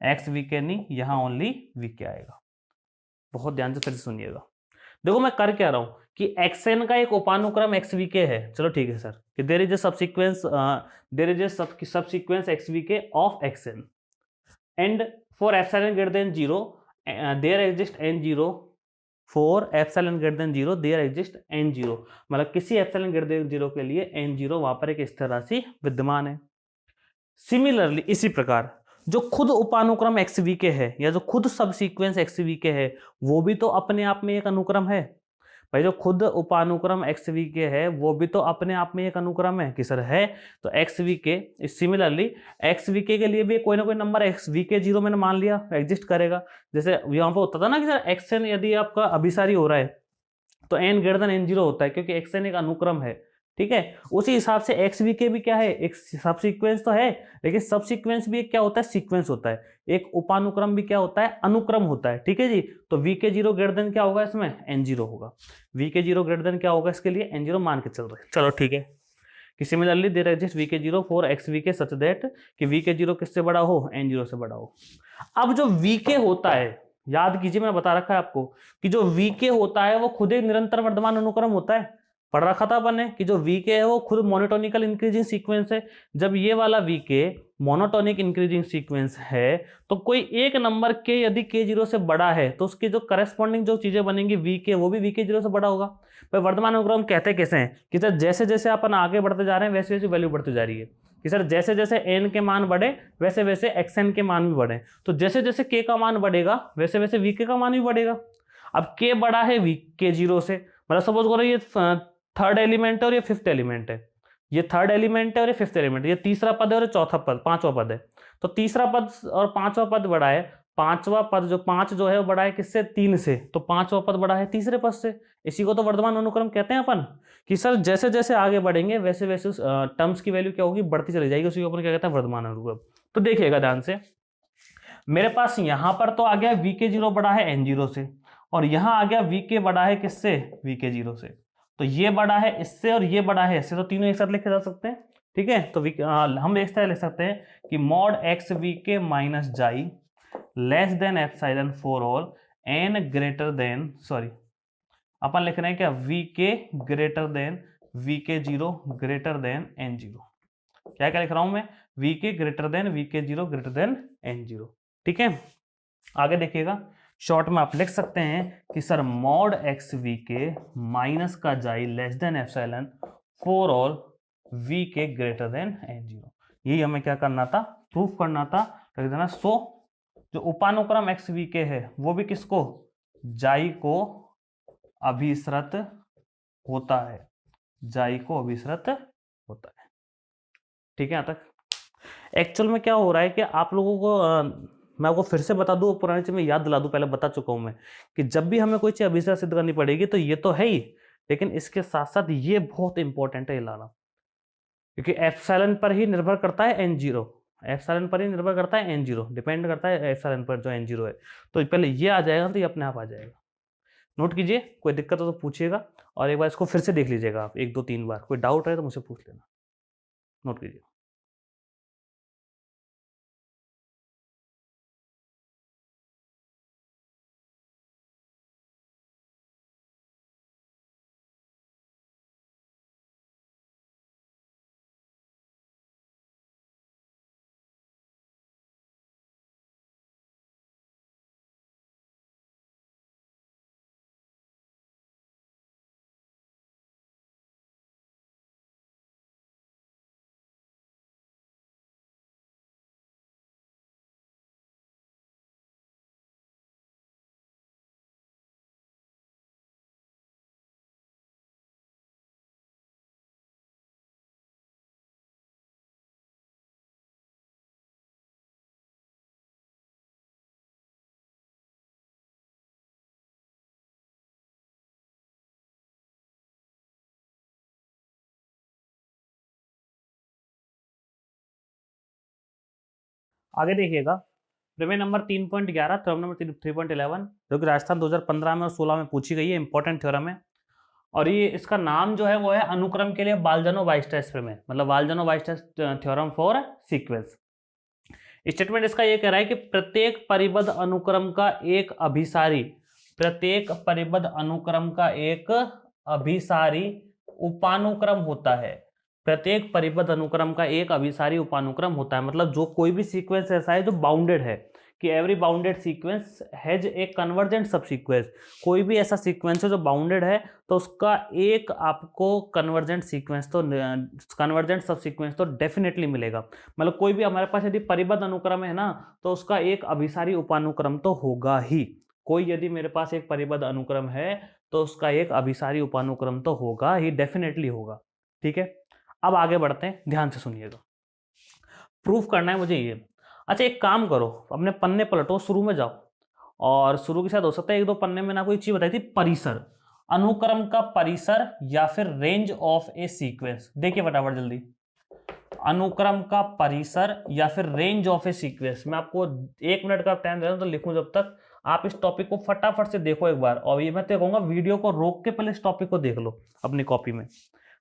xvk नहीं, यहाँ ओनली vk आएगा। बहुत ध्यान से फिर से सुनिएगा। देखो मैं कर क्या रहा हूं कि xn का एक उपानुक्रम xvk है, चलो ठीक है सर, कि there is a subsequence xvk of xn and for epsilon greater than 0 there exist n0, for epsilon greater than 0 there exist n0, मतलब किसी एप्सिलॉन ग्रेटर देन 0 के लिए n0 वहां पर एक स्थिर राशि विद्यमान है। सिमिलरली इसी प्रकार जो खुद उपानुक्रम xvk है या जो खुद सबसीक्वेंस xvk है वो भी तो अपने आप में एक अनुक्रम है। भाई जो खुद उपानुक्रम xvk है वो भी तो अपने आप में एक अनुक्रम है कि सर है, तो xvk सिमिलरली xvk के लिए भी कोई ना कोई नंबर xvk0 मैंने मान लिया एग्जिस्ट करेगा। जैसे यहाँ पर होता था ना कि सर xn यदि आपका अभिसारी हो रहा है तो n ग्रेटर देन n0 होता है, क्योंकि xn एक अनुक्रम है। ठीक है, उसी हिसाब से xvk भी क्या है, एक सब सीक्वेंस तो है, लेकिन सब सीक्वेंस भी एक क्या होता है, सीक्वेंस होता है। एक उपानुक्रम भी क्या होता है, अनुक्रम होता है। ठीक है जी, तो vk0 ग्रेटर देन क्या होगा, इसमें n0 होगा। vk0 ग्रेटर देन क्या होगा, इसके लिए n0 मान के चल रहे हैं। चलो ठीक है, कि similarly there exist vk0 for xvk such that कि vk0 किससे बड़ा हो, n0 से बड़ा हो। अब जो vk होता है, याद कीजिए मैंने बता रखा है आपको कि जो vk होता है वो खुद एक निरंतर वर्धमान अनुक्रम होता है। पढ़ रखा था अपन ने कि जो vk है वो खुद मोनोटोनिकल इंक्रीजिंग सीक्वेंस है। जब ये वाला vk मोनोटोनिक इंक्रीजिंग सीक्वेंस है तो कोई एक नंबर k यदि k0 से बड़ा है तो उसके जो करस्पॉन्डिंग जो चीजें बनेंगी vk वो भी vk0 से बड़ा होगा। भाई वर्धमान अनुक्रम कहते कैसे हैं कि जैसे जैसे अपन आगे बढ़ते जा रहे हैं वैसे वैसे वैल्यू बढ़ती जा रही है, कि सर जैसे जैसे n के मान बढ़े वैसे वैसे xn के मान भी बढ़े, तो जैसे जैसे k का मान बढ़ेगा वैसे वैसे vk का मान भी बढ़ेगा। अब k बड़ा है vk 0 से, मतलब सपोज करो ये थर्ड एलिमेंट है और ये फिफ्थ एलिमेंट है, ये थर्ड एलिमेंट है और ये फिफ्थ एलिमेंट है, ये तीसरा पद है और ये चौथा पद, पांचवा पद है। तो तीसरा पद और पांचवा पद बड़ा है, पांचवा पद जो पांच जो है वो बड़ा है किससे, 3 से, तो पांचवा पद बड़ा है तीसरे पद से। इसी को तो वर्धमान अनुक्रम कहते हैं अपन, कि सर जैसे जैसे आगे बढ़ेंगे वैसे वैसे उस टर्म्स की वैल्यू क्या होगी, बढ़ती चली जाएगी, उसी को अपन क्या कहते हैं, वर्धमान अनुक्रम। तो देखिएगा ध्यान से, मेरे पास यहां पर तो आ गया vk0 बड़ा है n0 से, और यहां आ गया vk बड़ा है किससे, vk0 से। तो ये बड़ा है इससे और ये बड़ा है इससे, तो तीनों एक साथ लिखे जा सकते हैं, ठीक है। तो हम इस तरह लिख सकते हैं कि mod x vk minus xi less than epsilon for all n greater than, sorry अपन लिख रहे हैं क्या, vk greater than vk0 greater than n0। क्या क्या लिख रहा हूं मैं, vk greater than vk0 greater than n0, ठीक है। आगे देखिएगा, शॉर्ट में आप लिख सकते हैं कि sir mod x vk minus का जाई less than epsilon for all vk greater than n0। यही हमें क्या करना था, प्रूफ करना था। लिख देना, सो जो उपानुक्रम एक्स vk है वो भी किसको, जाई को अभिसृत होता है, जाई को अभिसृत होता है, ठीक है। यहाँ तक एक्चुअल में क्या हो रहा है कि आप लोगों को मैं आपको फिर से बता दूं, पुरानी चीज में याद दिला दूं, पहले बता चुका हूं मैं कि जब भी हमें कोई चीज अभिसृत सिद्ध करनी पड़ेगी तो ये तो है ही, लेकिन इसके साथ साथ ये बहुत इंपॉर्टेंट है लाना, क्योंकि एप्सिलॉन पर ही निर्भर करता है n0, एप्सिलॉन पर ही निर्भर करता है n0, डिपेंड करता है एप्सिलॉन पर जो n0 है। तो पहले ये आ जाएगा तो ये अपने आप आ जाएगा, नोट कीजिए, कोई दिक्कत हो तो पूछिएगा, और एक बार इसको फिर से देख लीजिएगा आप 1 2 3 बार, कोई डाउट है तो मुझसे पूछ लेना, नोट कीजिए। आगे देखिएगा, प्रमेय नंबर 3.11, थ्योरम नंबर 3.11, जो कि राजस्थान 2015 में और 16 में पूछी गई है, इंपॉर्टेंट थ्योरम है। और ये इसका नाम जो है वो है अनुक्रम के लिए बाल्जानो वाइस्टेस प्रमेय, मतलब बाल्जानो वाइस्टेस थ्योरम फॉर सीक्वेंस। स्टेटमेंट इसका ये कह रहा है कि प्रत्येक परिबद्ध अनुक्रम का एक अभिसारी, प्रत्येक परिबद्ध अनुक्रम का एक अभिसारी उपानुक्रम होता है, प्रत्येक परिबद्ध अनुक्रम का एक अभिसारी उपानुक्रम होता है, मतलब जो कोई भी सीक्वेंस ऐसा है जो बाउंडेड है, कि every bounded sequence has a convergent सब सीक्वेंस, कोई भी ऐसा सीक्वेंस है जो बाउंडेड है तो उसका एक आपको कन्वर्जेंट सीक्वेंस तो कन्वर्जेंट सब सीक्वेंस तो डेफिनेटली मिलेगा। मतलब कोई भी हमारे पास यदि परिबद्ध अनुक्रम है ना तो उसका एक अभिसारी उपानुक्रम तो होगा ही, कोई यदि मेरे पास एक परिबद्ध अनुक्रम है तो उसका एक अभिसारी उपानुक्रम तो होगा ही, डेफिनेटली होगा, ठीक है। अब आगे बढ़ते हैं, ध्यान से सुनिएगा, प्रूफ करना है मुझे ये। अच्छा एक काम करो, अपने पन्ने पलटो, शुरू में जाओ, और शुरू के साथ हो सकता है 1 2 पन्ने में ना कोई चीज बताई थी, परिसर, अनुक्रम का परिसर या फिर रेंज ऑफ ए सीक्वेंस। देखिए फटाफट जल्दी, अनुक्रम का परिसर या फिर रेंज ऑफ ए सीक्वेंस। मैं आपको 1 मिनट का टाइम दे रहा हूं तो लिखूं जब तक, आप इस टॉपिक को फटाफट से देखो एक बार, और ये मैं तो कहूंगा वीडियो को रोक के पहले इस टॉपिक को देख लो अपनी कॉपी में।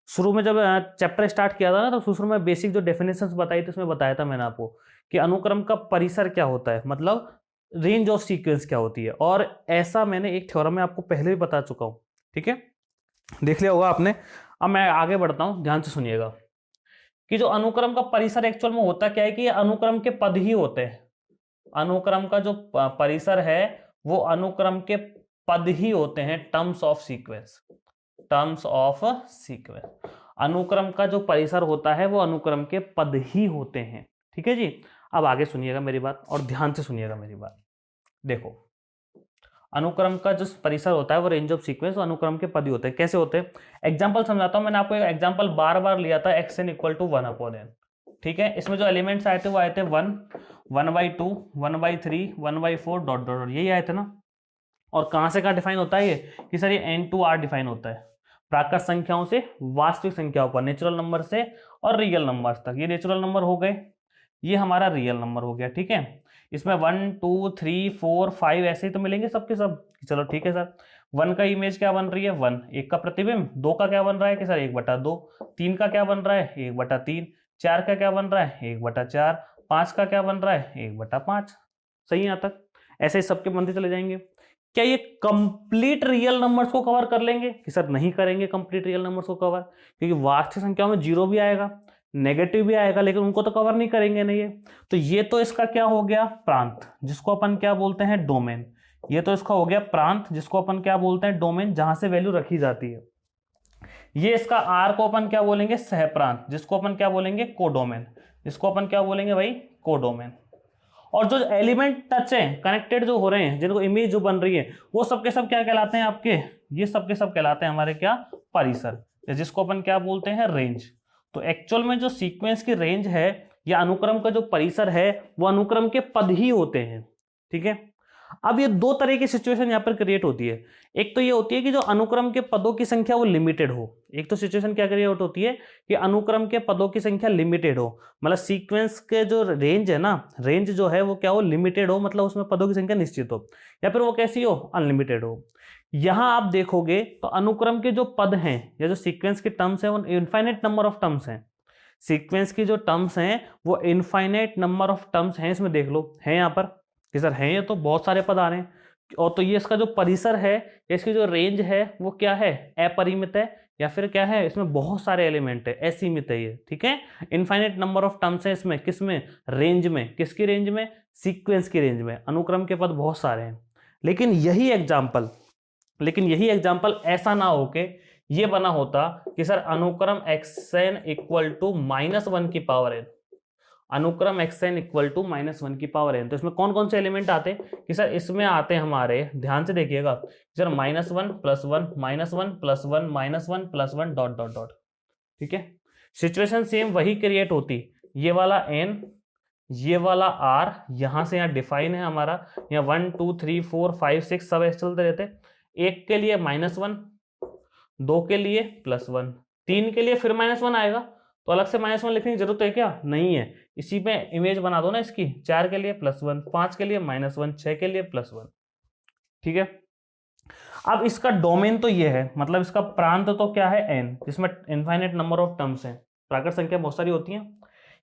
शुरू में जब चैप्टर स्टार्ट किया था ना तो शुरू में बेसिक जो डेफिनेशंस बताई थी उसमें बताया था मैंने आपको कि अनुक्रम का परिसर क्या होता है, मतलब रेंज ऑफ सीक्वेंस क्या होती है, और ऐसा मैंने एक थ्योरम में आपको पहले भी बता चुका हूं, ठीक है, देख लिया होगा आपने। अब मैं आगे बढ़ता हूं, ध्यान से सुनिएगा कि जो अनुक्रम का परिसर एक्चुअल में होता क्या है कि अनुक्रम के पद ही होते हैं, अनुक्रम का जो परिसर है वो अनुक्रम के पद ही होते हैं, terms of sequence, terms of sequence. अनुक्रम का जो परिसर होता है वो अनुक्रम के पद ही होते हैं। ठीक है जी। अब आगे सुनिएगा मेरी बात और ध्यान से सुनिएगा मेरी बात। देखो, अनुक्रम का जो परिसर होता है वो रेंज ऑफ सीक्वेंस अनुक्रम के पद ही होते हैं। कैसे होते हैं? एग्जांपल समझाता हूं। मैंने आपको एक एग्जांपल बार बार लिया था, xn इक्वल टू 1/n। ठीक है, इसमें जो एलिमेंट्स आए थे वो आए थे 1, 1/2, 1/3, 1/4 डॉट डॉट, यही आए थे ना। और कहां से कहां डिफाइन होता है ये कि सर ये n to r डिफाइन होता है, प्राकृत संख्याओं से वास्तविक संख्याओं पर, नेचुरल नंबर से और रियल नंबर तक। ये नेचुरल नंबर हो गए, ये हमारा रियल नंबर हो गया। ठीक है, इसमें 1 2 3 4 5 ऐसे ही तो मिलेंगे सबके सब। चलो ठीक है सर, 1 का इमेज क्या बन रही है 1, 1 का प्रतिबिंब, 2 का क्या बन रहा है कि सर 1/2, 3 का क्या बन रहा है 1/3, 4 का क्या बन रहा है 1/4, 5 का क्या बन रहा है 1/5। सही है यहाँ तक? ऐसे ही सबके बनते चले जाएंगे। क्या ये कंप्लीट रियल नंबर्स को कवर कर लेंगे कि सर नहीं करेंगे कंप्लीट रियल नंबर्स को कवर, क्योंकि वास्तविक संख्याओं में 0 भी आएगा, नेगेटिव भी आएगा, लेकिन उनको तो कवर नहीं करेंगे ना ये। तो ये तो इसका क्या हो गया प्रांत, जिसको अपन क्या बोलते हैं डोमेन। ये तो इसका हो गया प्रांत, जिसको अपन क्या बोलते हैं डोमेन, जहां से वैल्यू रखी जाती है। ये इसका आर को अपन क्या बोलेंगे सहप्रांत, जिसको अपन क्या बोलेंगे कोडोमेन, जिसको अपन क्या बोलेंगे भाई कोडोमेन। और जो एलिमेंट टच है, कनेक्टेड जो हो रहे हैं, जिनको इमेज जो बन रही है, वो सबके सब क्या कहलाते हैं आपके, ये सबके सब कहलाते हैं हमारे क्या परिसर, जिसको अपन क्या बोलते हैं रेंज। तो एक्चुअल में जो सीक्वेंस की रेंज है या अनुक्रम का जो परिसर है वो अनुक्रम के पद ही होते हैं। ठीक है, अब ये दो तरह की सिचुएशन यहाँ पर क्रिएट होती है। एक तो ये होती है कि जो अनुक्रम के पदों की संख्या वो लिमिटेड हो। एक तो सिचुएशन क्या क्रिएट होती है कि अनुक्रम के पदों की संख्या लिमिटेड हो, मतलब सीक्वेंस के जो रेंज है ना, रेंज जो है वो क्या हो लिमिटेड हो, मतलब उसमें पदों की संख्या निश्चित हो, या फिर वो कैसी हो अनलिमिटेड हो। यहां आप देखोगे तो अनुक्रम के जो पद हैं या जो सीक्वेंस के टर्म्स हैं वो इनफाइनाइट नंबर ऑफ टर्म्स हैं। सीक्वेंस की जो टर्म्स हैं वो इनफाइनाइट नंबर ऑफ टर्म्स हैं। इसमें देख लो है यहाँ पर कि सर है, ये तो बहुत सारे पद आ रहे हैं। और तो ये इसका जो परिसर है, इसकी जो रेंज है वो क्या है अपरिमित है, या फिर क्या है इसमें बहुत सारे एलिमेंट है, असीमित है ये। ठीक है, इनफाइनाइट नंबर ऑफ टर्म्स है इसमें, किसमें रेंज में, किसकी रेंज में सीक्वेंस की रेंज में। अनुक्रम के पद बहुत सारे हैं, लेकिन यही एग्जाम्पल ऐसा ना होके ये बना होता कि सर अनुक्रम xn इक्वल टू -1 की पावर n, अनुक्रम xn इक्वल टू -1 की पावर n। तो इसमें कौन कौन से एलिमेंट आते हैं कि सर इसमें आते हैं हमारे, ध्यान से देखिएगा सर -1 +1 -1 +1 -1 +1 डॉट डॉट डॉट। ठीक है, सिचुएशन सेम वही क्रिएट होती, ये वाला n, ये वाला r, यहां से यहाँ डिफाइन है हमारा, यहाँ 1 2 3 4 5 6 सब ऐसे चलते रहते। एक के लिए -1, 2 के लिए +1, 3 के लिए फिर -1 आएगा, तो अलग से -1 लिखने की जरूरत है क्या? नहीं है, इसी में इमेज बना दो ना इसकी। 4 के लिए +1, 5 के लिए -1, 6 के लिए +1। ठीक है, अब इसका डोमेन तो ये है, मतलब इसका प्रांत तो क्या है n, जिसमें इनफाइनाइट नंबर ऑफ टर्म्स हैं, प्राकृत संख्या बहुत सारी होती हैं।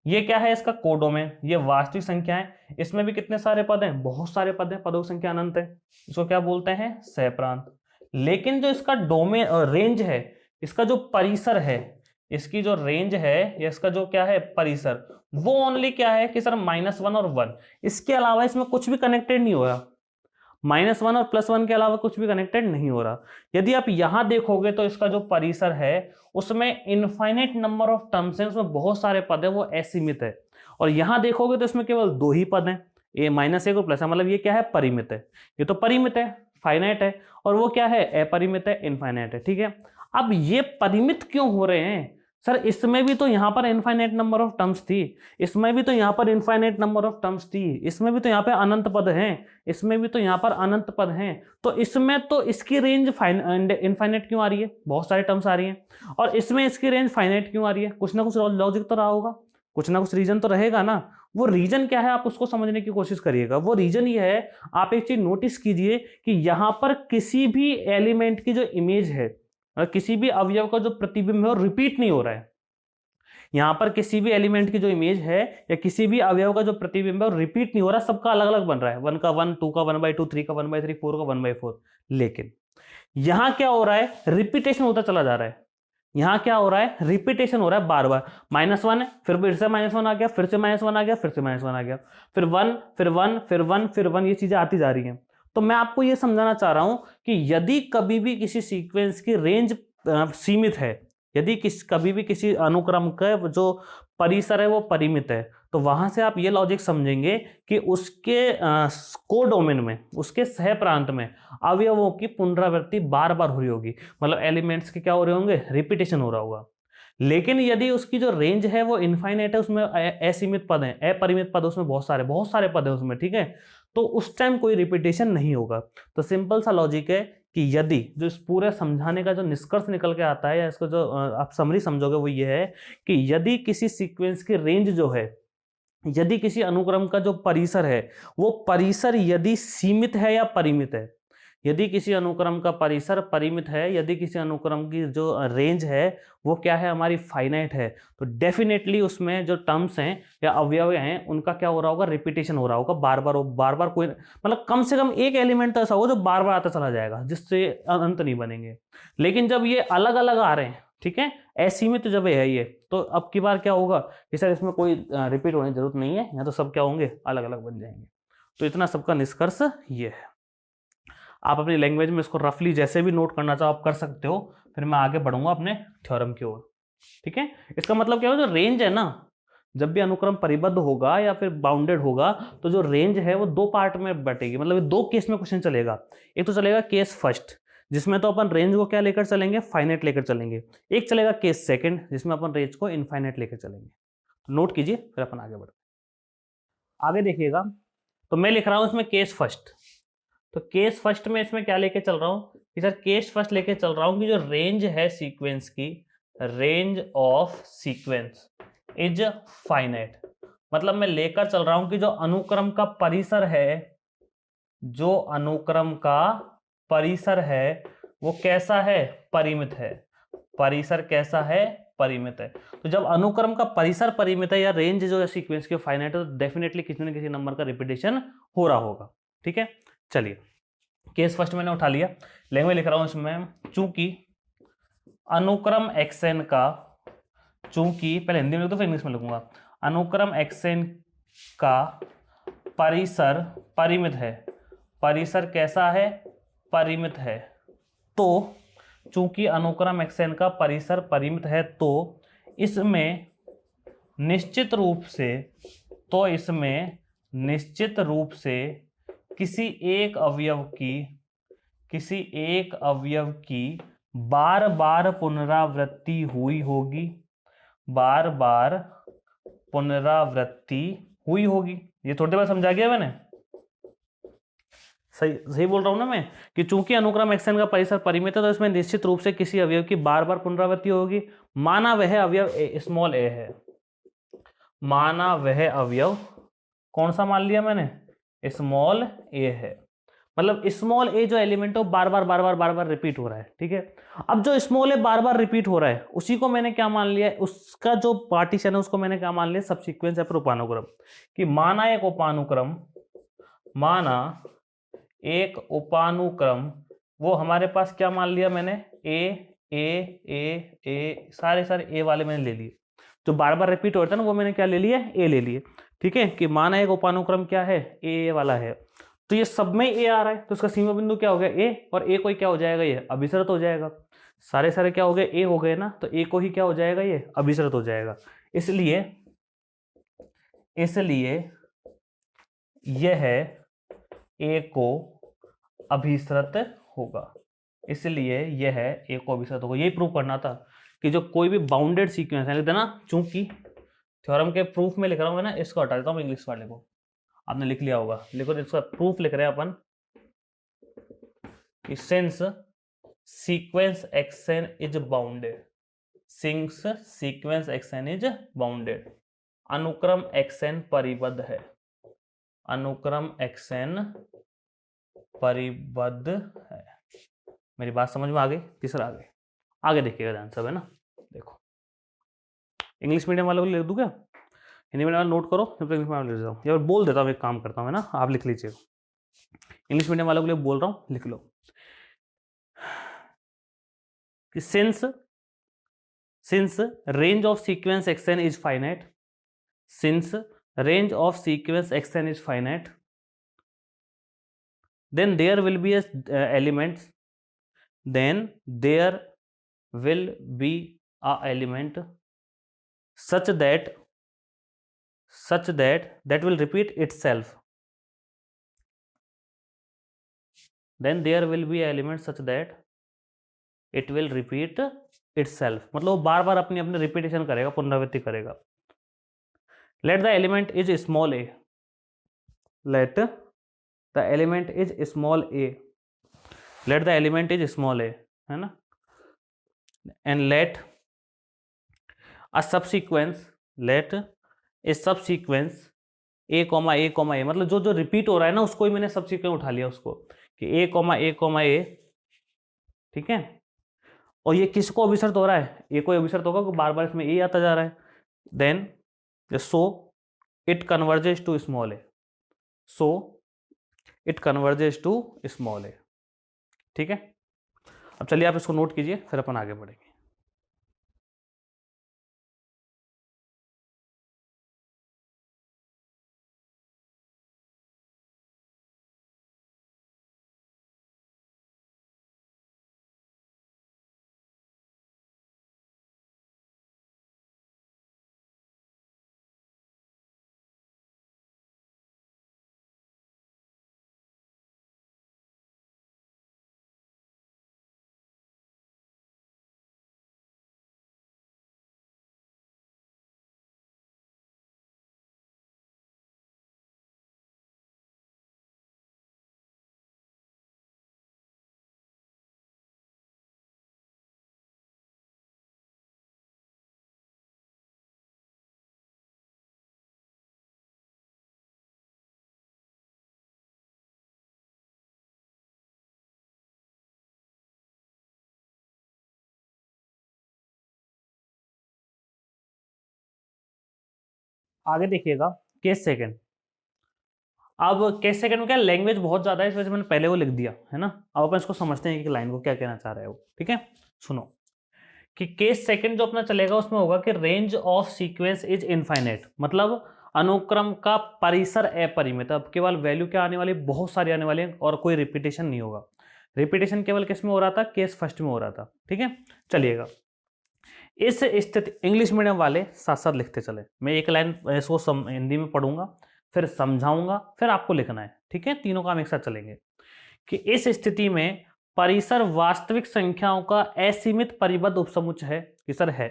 ये क्या है इसका कोडोमेन, ये वास्तविक संख्या है, इसमें भी कितने सारे पद हैं, बहुत सारे पद हैं, पदों की संख्या अनंत है, इसको क्या बोलते हैं सहप्रांत। लेकिन जो इसका डोमेन रेंज है, इसका जो परिसर है, इसकी जो रेंज है या इसका जो क्या है परिसर, वो ओनली क्या है कि सर -1 और 1, इसके अलावा इसमें कुछ भी कनेक्टेड नहीं हो रहा। -1 और +1 के अलावा कुछ भी कनेक्टेड नहीं हो रहा। यदि आप यहां देखोगे तो इसका जो परिसर है उसमें इनफाइनाइट नंबर ऑफ टर्म्स हैं, उसमें बहुत सारे पद है, वो असीमित है। और यहां देखोगे तो इसमें केवल 2 ही पद हैं, ये -1 और +1, मतलब ये क्या है परिमित है, ये तो परिमित है फाइनाइट है, और वो क्या है अपरिमित है इनफाइनाइट है। ठीक है, अब ये परिमित क्यों हो रहे हैं सर? इसमें भी तो यहाँ पर इनफाइनाइट नंबर ऑफ टर्म्स थी, इसमें भी तो यहाँ पर इनफाइनाइट नंबर ऑफ टर्म्स थी, इसमें भी तो यहाँ पे अनंत पद हैं, इसमें भी तो यहाँ पर अनंत पद हैं। तो इसमें तो इसकी रेंज इनफाइनाइट क्यों आ रही है, बहुत सारे टर्म्स आ रही हैं, और इसमें इसकी रेंज फाइनाइट क्यों आ रही है? कुछ ना कुछ लॉजिक तो रहा होगा, कुछ ना कुछ रीजन तो रहेगा ना। वो रीजन क्या है आप उसको समझने की कोशिश करिएगा। वो रीजन ये है, आप एक चीज नोटिस कीजिए कि यहाँ पर किसी भी एलिमेंट की जो इमेज है, किसी भी अवयव का जो प्रतिबिंब है वो रिपीट नहीं हो रहा है। यहां पर किसी भी एलिमेंट की जो इमेज है या किसी भी अवयव का जो प्रतिबिंब है वो रिपीट नहीं हो रहा, सबका अलग अलग बन रहा है, 1 का 1, 2 का 1/2, 3 का 1/3, 4 का 1/4। लेकिन यहां क्या हो रहा है, रिपीटेशन होता चला जा रहा है। यहां क्या हो रहा है, रिपीटेशन हो रहा है बार बार। -1 है, फिर से -1 आ गया, फिर से -1 आ गया, फिर से -1 आ गया, फिर 1, फिर 1, फिर 1, फिर 1, ये चीजें आती जा रही हैं। तो मैं आपको ये समझाना चाह रहा हूं कि यदि कभी भी किसी सीक्वेंस की रेंज सीमित है, यदि कभी भी किसी अनुक्रम का जो परिसर है वो परिमित है, तो वहां से आप ये लॉजिक समझेंगे कि उसके कोडोमेन में, उसके सह प्रांत में अवयवों की पुनरावृत्ति बार बार हुई होगी, मतलब एलिमेंट्स के क्या हो रहे होंगे, रिपीटेशन हो रहा होगा। लेकिन यदि उसकी जो रेंज है वो इनफाइनाइट है, उसमें असीमित पद हैं, अपरिमित पद, उसमें बहुत सारे पद हैं उसमें, ठीक है, तो उस टाइम कोई रिपीटेशन नहीं होगा। तो सिंपल सा लॉजिक है कि यदि, जो इस पूरे समझाने का जो निष्कर्ष निकल के आता है, या इसको जो आप समरी समझोगे, वो ये है कि यदि किसी सीक्वेंस की रेंज जो है, यदि किसी अनुक्रम का जो परिसर है, वो परिसर यदि सीमित है या परिमित है, यदि किसी अनुक्रम का परिसर परिमित है, यदि किसी अनुक्रम की जो रेंज है वो क्या है, हमारी फाइनाइट है, तो डेफिनेटली उसमें जो टर्म्स हैं या अवयव हैं उनका क्या हो रहा होगा, रिपीटेशन हो रहा होगा, बार बार कोई, मतलब कम से कम एक एलिमेंट तो ऐसा होगा जो बार बार आता चला जाएगा, जिससे अंत नहीं बनेंगे। लेकिन जब ये अलग अलग आ रहे हैं, ठीक है, असीमित जब है ये, तो अब की बार क्या होगा कि सर इसमें कोई रिपीट होने की जरूरत नहीं है, यहाँ तो सब क्या होंगे, अलग अलग बन जाएंगे। तो इतना सबका निष्कर्ष ये है। आप अपनी लैंग्वेज में इसको रफली जैसे भी नोट करना चाहो आप कर सकते हो, फिर मैं आगे बढ़ूंगा अपने थ्योरम की ओर, ठीक है। इसका मतलब क्या हो, जो रेंज है ना, जब भी अनुक्रम परिबद्ध होगा या फिर बाउंडेड होगा, तो जो रेंज है वो दो पार्ट में बटेगी, मतलब दो केस में क्वेश्चन चलेगा। एक तो चलेगा केस फर्स्ट, जिसमें तो अपन रेंज को क्या लेकर चलेंगे, फाइनाइट लेकर चलेंगे। एक चलेगा केस सेकंड, जिसमें अपन रेंज को इनफाइनाइट लेकर चलेंगे। तो नोट कीजिए, फिर अपन आगे बढ़ते आगे देखिएगा। तो मैं लिख रहा हूं इसमें केस फर्स्ट। तो केस फर्स्ट में इसमें क्या लेके चल रहा हूं कि सर केस फर्स्ट लेके चल रहा हूं कि जो रेंज है सीक्वेंस की, range of sequence is finite. मतलब मैं लेकर चल रहा हूं कि जो अनुक्रम का परिसर है, जो अनुक्रम का परिसर है वो कैसा है, परिमित है। परिसर कैसा है, परिमित है। तो जब अनुक्रम का परिसर परिमित है या रेंज जो है सीक्वेंस की फाइनाइट है, तो डेफिनेटली किसी न किसी नंबर का रिपीटेशन हो रहा होगा, ठीक है। चलिए, केस फर्स्ट मैंने उठा लिया, लैंग्वेज लिख रहा हूं इसमें, चूंकि अनुक्रम xn का, चूंकि पहले हिंदी में लिख दो फिर इंग्लिश में लिखूंगा, अनुक्रम xn का परिसर परिमित है। परिसर कैसा है, परिमित है। तो चूंकि अनुक्रम xn का परिसर परिमित है, तो इसमें निश्चित रूप से किसी एक अवयव की बार बार पुनरावृत्ति हुई होगी, बार बार पुनरावृत्ति हुई होगी। ये थोड़ी देर बाद समझा गया मैंने, सही बोल रहा हूं ना मैं, कि चूंकि अनुक्रम xn का परिसर परिमित है, तो इसमें निश्चित रूप से किसी अवयव की बार बार पुनरावृत्ति होगी। माना वह अवयव स्मॉल a है, माना वह अवयव कौन सा मान लिया मैंने, स्मॉल a है। मतलब स्मॉल a जो एलिमेंट है बार बार रिपीट हो रहा है, ठीक है। अब जो small a bar bar repeat हो रहा है, उसी को मैंने क्या मान लिया, उसका जो पार्टीशन है उसको मैंने क्या मान लिया, सबसीक्वेंस या फिर उपानुक्रम। कि माना एक उपानुक्रम, वो हमारे पास क्या मान लिया मैंने, ए सारे ए वाले मैंने ले लिए, जो बार बार रिपीट होता है ना वो मैंने क्या ले लिया, ए ले लिए, ठीक है। कि माना एक उपानुक्रम क्या है, ए वाला है, तो ये सब में ए आ रहा है, तो इसका सीमा बिंदु क्या हो गया, ए, और ए को क्या हो जाएगा, ये अभिसरित हो जाएगा। सारे क्या हो गए, ए हो गए ना, तो ए को ही क्या हो जाएगा, ये अभिसरित हो जाएगा। इसलिए यह ए को अभिसरित होगा, इसलिए यह ए को अभिसरित होगा। यही प्रूव करना था कि जो कोई भी बाउंडेड सीक्वेंस है, लिख देना, चूंकि थ्योरम के प्रूफ में लिख रहा हूं मैं ना, इसको हटा देता हूं, इंग्लिश वर्ड लिखो, आपने लिख लिया होगा, लिखो, इसका प्रूफ लिख रहे हैं अपन कि since sequence xn is bounded, since sequence xn is bounded, अनुक्रम xn परिबद्ध है, अनुक्रम xn परिबद्ध है। मेरी बात समझ में आ गई, तीसरा आगे देखिएगा ध्यान सब, है ना। देखो, इंग्लिश मीडियम वालों को लिख दूं क्या, हिंदी मीडियम वाला नोट करो, जब तक इंग्लिश मीडियम लिख देता हूँ, या बोल देता हूँ, एक काम करता हूँ, है ना, आप लिख लीजिए। इंग्लिश मीडियम वालों के लिए बोल रहा हूँ, लिख लो कि since range of sequence xn is finite, since range of sequence xn is finite, then there will be a elements, then there will be a element such that that will repeat itself, then there will be an element such that it will repeat itself, मतलब वो बार बार अपनी अपनी repetition करेगा, पुनरावृत्ति करेगा. Let the element is small a. Let the element is small a. Let the element is small a, है ना. And let a subsequence, let a subsequence a comma a comma a, मतलब जो जो repeat हो रहा है ना उसको ही मैंने सबसीक्वेंस उठा लिया उसको, कि a comma a comma a, ठीक है. और ये किसको अभिसरित हो रहा है, a को अभिसरित होगा, बार बार इसमें a आता जा रहा है. Then so it converges to small a, so it converges to small a. ठीक है. अब चलिए आप इसको नोट कीजिए, फिर अपन आगे बढ़ेंगे. आगे देखिएगा केस सेकंड. अब केस सेकंड में क्या, लैंग्वेज बहुत ज्यादा है, इस वजह से मैंने पहले वो लिख दिया है ना. अब अपन इसको समझते हैं कि लाइन को क्या कहना चाह रहा है वो. ठीक है, सुनो कि केस सेकंड जो अपना चलेगा उसमें होगा कि range of sequence is infinite, मतलब अनुक्रम का परिसर अपरिमित. अब केवल वैल्यू क्या आने वाली, बहुत सारी आने वाली है, और कोई रिपीटेशन नहीं होगा. रिपीटेशन केवल किस में हो रहा था, केस फर्स्ट में हो रहा था. ठीक है, चलिएगा. इस स्थिति, इंग्लिश मीडियम वाले साथ साथ लिखते चले, मैं एक लाइन इसको हिंदी में पढ़ूंगा, फिर समझाऊंगा, फिर आपको लिखना है. ठीक है, तीनों काम एक साथ चलेंगे. कि इस स्थिति में परिसर वास्तविक संख्याओं का असीमित परिबद्ध उपसमुच्चय है. कि सर है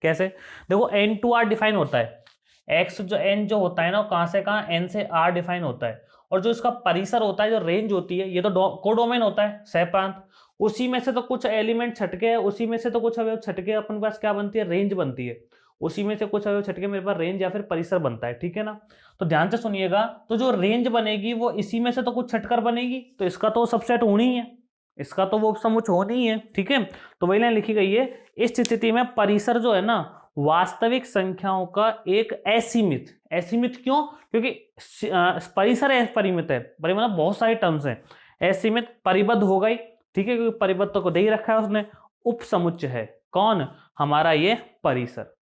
कैसे, देखो n2r डिफाइन होता है, x जो n जो होता है ना, कहां से कहां, n से r डिफाइन होता है. और जो इसका परिसर होता है, जो रेंज होती है, ये तो कोडोमेन होता है, सह प्रांत. उसी में से तो कुछ एलिमेंट छटके है, उसी में से तो कुछ अवयव छटके, अपन पास क्या बनती है, रेंज बनती है. उसी में से कुछ अवयव छटके मेरे पास रेंज या फिर परिसर बनता है. ठीक है ना, तो ध्यान से सुनिएगा. तो जो रेंज बनेगी वो इसी में से तो कुछ छटकर बनेगी, तो इसका तो सबसेट होनी ही है, इसका तो वो उपसमुच्चय होनी ही है. ठीक है, तो वही लाइन लिखी गई है. इस स्थिति में परिसर जो है ना, वास्तविक संख्याओं का एक असीमित, असीमित क्यों, क्योंकि परिसर अपरिमित है, परिमित बहुत सारे टर्म्स हैं, असीमित परिबद्ध हो गई. ठीक है, क्योंकि परिबद्ध को दे ही रखा है उसने. उपसमुच्चय है कौन, हमारा ये परिसर.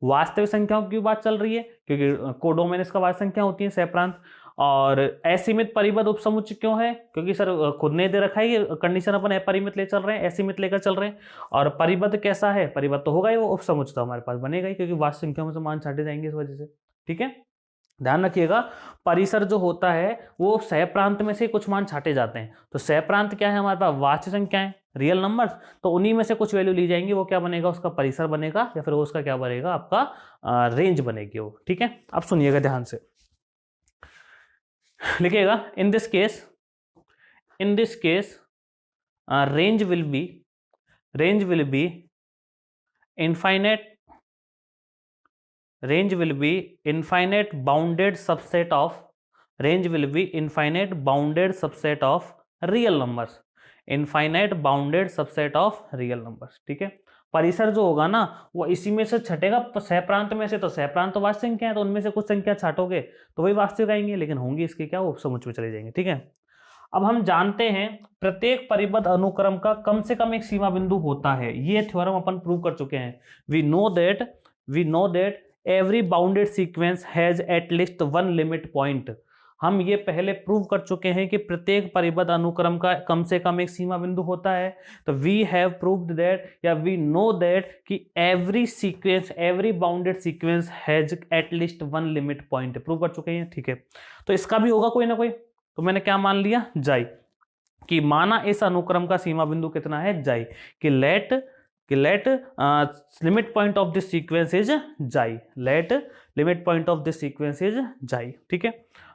वास्तविक संख्याओं की बात चल रही है, क्योंकि कोडोमेन इसका वास्तविक संख्या होती है, सहप्रांत. और असीमित परिबद्ध उपसमुच्चय क्यों है, क्योंकि सर खुद ने दे रखा है कि कंडीशन अपन अपरिमित ले चल रहे हैं, असीमित लेकर चल रहे हैं. और परिबद्ध कैसा है, परिबद्ध तो होगा ही, वो उपसमुच्चय तो हमारे पास बनेगा ही, क्योंकि वास्तविक संख्याओं में से मान छाटे जाएंगे इस वजह से. ठीक है, ध्यान रखिएगा. परिसर जो होता है वो सहप्रांत में से कुछ मान छाटे जाते हैं. तो सहप्रांत क्या है, हमारे पास वास्तविक संख्याएं, रियल नंबर्स. तो उन्हीं में से कुछ वैल्यू ली जाएंगी, वो क्या बनेगा, उसका परिसर बनेगा, या फिर उसका क्या बनेगा, आपका रेंज बनेगी वो. ठीक है, अब सुनिएगा ध्यान से, लिखिएगा. In this case range will be infinite, range will be infinite bounded subset of real numbers, infinite bounded subset of real numbers. ठीक है, परिसर जो होगा ना वो इसी में से छटेगा, सहप्रांत में से. तो सहप्रांत तो वास्तविक संख्या है, तो उनमें से कुछ संख्या छाटोगे तो वही वास्तविक आएंगे, लेकिन होंगी इसके क्या, उपसमुच्चय में चले जाएंगे. ठीक है, अब हम जानते हैं प्रत्येक परिबद्ध अनुक्रम का कम से कम एक सीमा बिंदु होता है. ये थ्योरम अपन प्रूव कर चुके हैं. We know that every bounded sequence has at least one limit point. हम ये पहले प्रूव कर चुके हैं कि प्रत्येक परिबद्ध अनुक्रम का कम से कम एक सीमा बिंदु होता है। तो वी हैव प्रूव्ड दैट या वी नो दैट कि every sequence, every bounded sequence has at least one limit point, prove कर चुके हैं। ठीक है, तो इसका भी होगा कोई ना कोई। तो मैंने क्या मान लिया, जाई, कि माना इस अनुक्रम का सीमा बिंदु कितना है, जाई, कि let limit point of this sequence is xi, let limit point of this sequence is xi. ठीक है,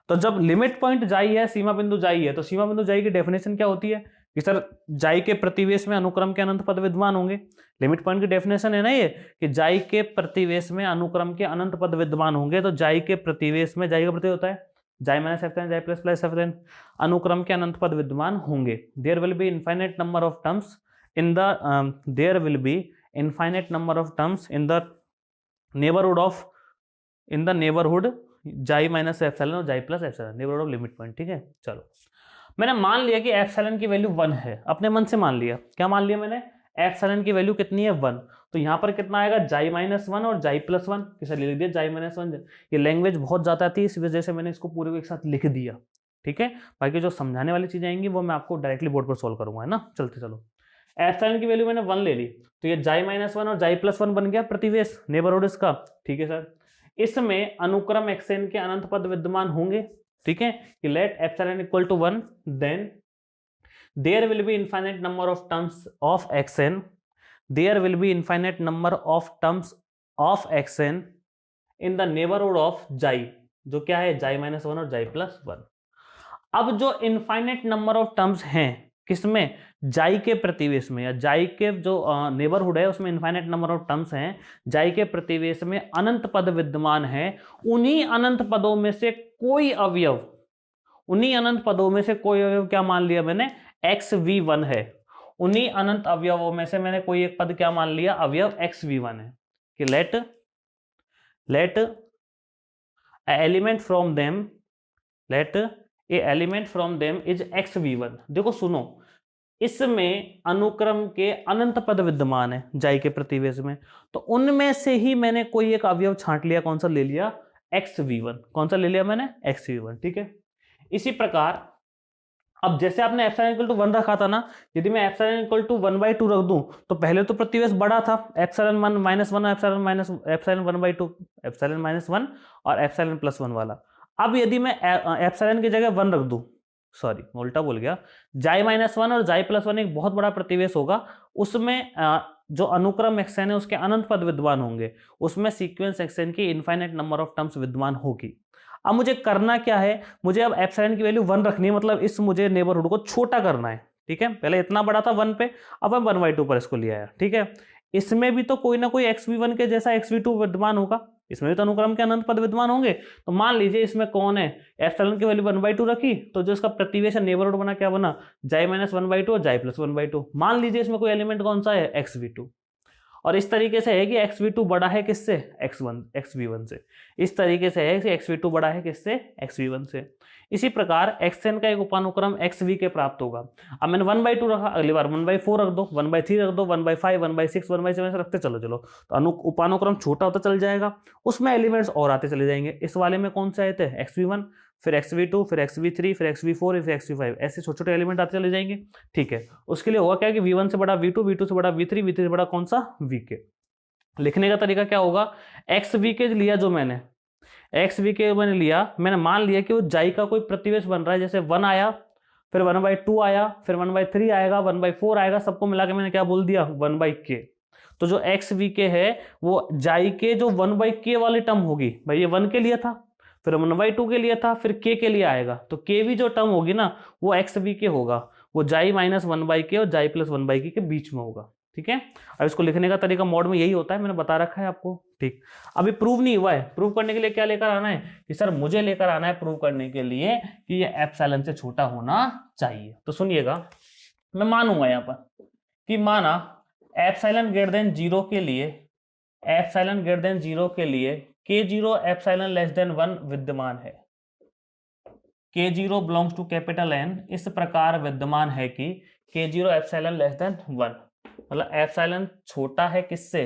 तो जब लिमिट पॉइंट जाई है, सीमा बिंदु जाई है, तो सीमा बिंदु जाई की डेफिनेशन क्या होती है कि सर जाई के प्रतिवेश में अनुक्रम के अनंत पद विद्यमान होंगे। लिमिट पॉइंट की डेफिनेशन है ना ये, कि जाई के प्रतिवेश में अनुक्रम के अनंत पद विद्यमान होंगे। तो जाई के प्रतिवेश में, जाई का प्रतिवेश होता है xi minus epsilon, xi plus plus epsilon, अनुक्रम के अनंत पद विद्यमान होंगे। There will be infinite number of terms in the there will be infinite number of terms in the neighborhood जाई माइनस एप्सिलॉन और जाई plus epsilon, neighbourhood of limit point. ठीक है, चलो मैंने मान लिया कि एप्सिलॉन की वैल्यू 1 है, अपने मन से मान लिया। क्या मान लिया मैंने, एप्सिलॉन की वैल्यू कितनी है, 1। तो यहाँ पर कितना आएगा, जाई माइनस 1 और जाई प्लस 1, किसे लिख दिया, जाई माइनस 1। ये लैंग्वेज बहुत ज्यादा थी, इस वजह से मैंने इसको पूरे को एक साथ लिख दिया। ठीक है, बाकी जो समझाने वाली चीजें आएंगी वो मैं आपको डायरेक्टली बोर्ड पर सोल्व करूंगा, है ना। चलते चलो, एप्सिलॉन की वैल्यू मैंने 1 ले ली, तो ये जाई माइनस 1 और जाई प्लस 1 बन गया प्रतिवेश, नेबरहुड इसका। ठीक है सर, इसमें अनुक्रम xn के अनंत पद विद्यमान होंगे। ठीक है, कि let epsilon equal to 1, then there will be infinite number of terms of xn, there will be infinite number of terms of xn in the neighbourhood of xi, जो क्या है, जाई माइनस 1 और जाई प्लस 1। अब जो infinite number of terms हैं किसमें, जाई के प्रतिवेश में, या जाई के जो नेबरहुड है उसमें इनफाइनाइट नंबर ऑफ टर्म्स हैं, जाई के प्रतिवेश में अनंत पद विद्यमान है। उन्हीं अनंत पदों में से कोई अवयव, उन्हीं अनंत पदों में से कोई अवयव क्या मान लिया मैंने, xv1 है। उन्हीं अनंत अवयवों में से मैंने कोई एक पद क्या मान लिया, अवयव xv1 है, कि let element from them, let a element from them is xv1। देखो सुनो, इसमें अनुक्रम के अनंत पद विद्यमान है जाई के प्रतिवेश में, तो उनमें से ही मैंने कोई एक अवयव छांट लिया। कौन सा ले लिया, xv1। कौन सा ले लिया मैंने, xv1। ठीक है, इसी प्रकार अब जैसे आपने एप्सिलॉन इक्वल टू 1 रखा था ना, यदि मैं एप्सिलॉन इक्वल टू 1/2 रख दूं, तो पहले तो प्रतिवेश बड़ा था, epsilon 1 minus 1 epsilon 1/2, epsilon minus 1 और एप्सिलॉन प्लस 1 वाला। अब यदि मैं एप्सिलॉन की जगह 1 रख दूं, सॉरी मैं उल्टा बोल गया, जाई माइनस 1 और जाई प्लस 1 एक बहुत बड़ा प्रतिवेश होगा, उसमें जो अनुक्रम xn है उसके अनंत पद विद्यमान होंगे, उसमें सीक्वेंस xn की इनफाइनाइट नंबर ऑफ टर्म्स विद्यमान होगी। अब मुझे करना क्या है, मुझे अब एप्सिलॉन की वैल्यू 1 रखनी है, मतलब इस मुझे नेबरहुड को छोटा करना है। ठीक है, पहले इतना बड़ा था 1 पे, अब हम 1/2 पर इसको लिया है। ठीक है, इसमें भी तो कोई ना कोई xv1 के जैसा xv2 विद्यमान होगा, इसमें भी तो अनुक्रम के अनंत पद विद्यमान होंगे। तो मान लीजिए इसमें कौन है, एप्सिलॉन की वैल्यू 1/2 रखी, तो जो इसका प्रतिवेश नेबरहुड बना, क्या बना, जाई माइनस 1/2 और जाई प्लस 1/2। मान लीजिए इसमें कोई एलिमेंट कौन सा है, xv2, और इस तरीके से है कि xv2 बड़ा है किससे, xv1 से। इस तरीके से है कि xv2 बड़ा है किससे, xv1 से। इसी प्रकार xn का एक उपानुक्रम xv के प्राप्त होगा। अब मैंने 1/2 रखा, अगली बार 1/4 रख दो, 1/3 रख दो, 1/5, 1/6, 1/7 रखते चलो तो उपानुक्रम छोटा होता चल जाएगा, उसमें एलिमेंट्स और आते चले जाएंगे। इस वाले में कौन से आए थे, xv1, फिर xv2, फिर xv3, फिर xv4, फिर xv5, ऐसे छोटे छोटे एलिमेंट आते चले जाएंगे। ठीक है, उसके लिए होगा क्या कि v1 से बड़ा v2, v2 से बड़ा v3, v3 से बड़ा कौन सा, vk। लिखने का तरीका क्या होगा, xvk लिया जो मैंने, xvk मैंने लिया, मैंने मान लिया कि वो जाई का कोई प्रतिवेश बन रहा है, जैसे 1 आया, फिर 1/2 आया, फिर 1/3 आएगा, 1/4 आएगा, सबको मिला के मैंने क्या बोल दिया, 1/k। तो जो xvk है वो जाई के जो 1/k वाली टर्म होगी, भाई ये 1 के लिए था, फिर 1/2 के लिए था, फिर k के लिए आएगा, तो k भी जो टर्म होगी ना वो xvk होगा, वो जाई माइनस 1/k और जाई प्लस 1/k के बीच में होगा। ठीक है, अब इसको लिखने का तरीका मोड में यही होता है, मैंने बता रखा है आपको। ठीक, अभी प्रूव नहीं हुआ है, प्रूव करने के लिए क्या लेकर आना है कि सर मुझे लेकर आना है प्रूव करने के लिए कि ये एप्सिलॉन से छोटा होना चाहिए। तो सुनिएगा, मैं मानूंगा यहाँ पर कि माना एप्सिलॉन ग्रेटर देन 0 के लिए, एप्सिलॉन ग्रेटर देन 0 के लिए k0 एप्सिलॉन लेस देन 1 विद्यमान है, k0 belongs to capital N इस प्रकार विद्यमान है कि k0 एप्सिलॉन लेस देन 1, मतलब एप्सिलॉन छोटा है किससे,